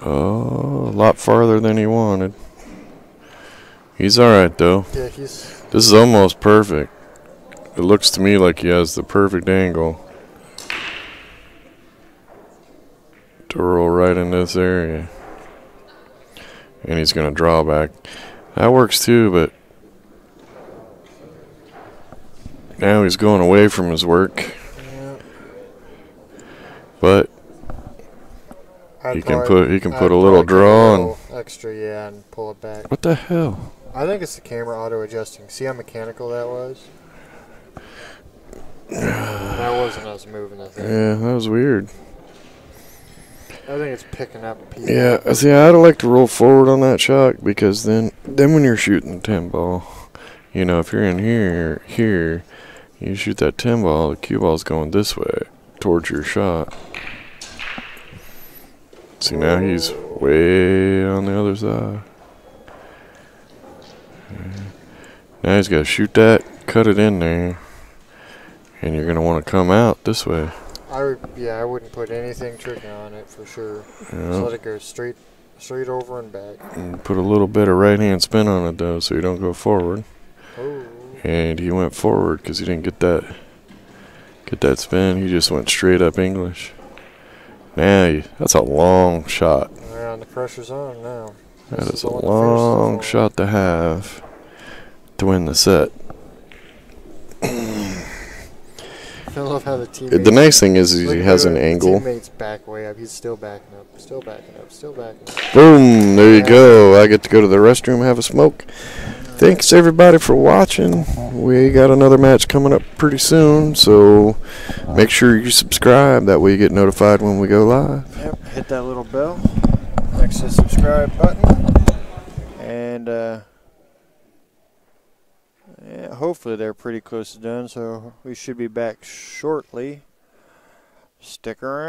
Oh, a lot farther than he wanted. He's alright though. Yeah, This is almost perfect. It looks to me like he has the perfect angle to roll right in this area. And he's going to draw back. That works too, but now he's going away from his work. Yeah. But he can put a little draw and extra, yeah, and pull it back. what the hell? I think it's the camera auto adjusting. See how mechanical that was? That wasn't us moving the thing. Yeah, that was weird. I think it's picking up people. Yeah, see, I'd like to roll forward on that shot because then when you're shooting the 10 ball, you know, if you're in here, you shoot that 10 ball, the cue ball's going this way towards your shot. See, now he's way on the other side. Now he's got to shoot that, cut it in there, and you're going to want to come out this way. I wouldn't put anything tricky on it for sure. Yeah. Just let it go straight over and back. And put a little bit of right hand spin on it though, so you don't go forward. Oh. And he went forward because he didn't get that spin. He just went straight up English. Now that's a long shot. Yeah, and the pressure's on now. That is a long shot to have to win the set. I love how the teammates. The nice thing is he has an angle. Teammates back way up. He's still backing up. Still backing up. Still backing up. Boom! There you go. I get to go to the restroom, have a smoke. Thanks everybody for watching. We got another match coming up pretty soon, so make sure you subscribe. That way you get notified when we go live. Yep, hit that little bell next to the subscribe button. And yeah, hopefully they're pretty close to done, so we should be back shortly. Stick around.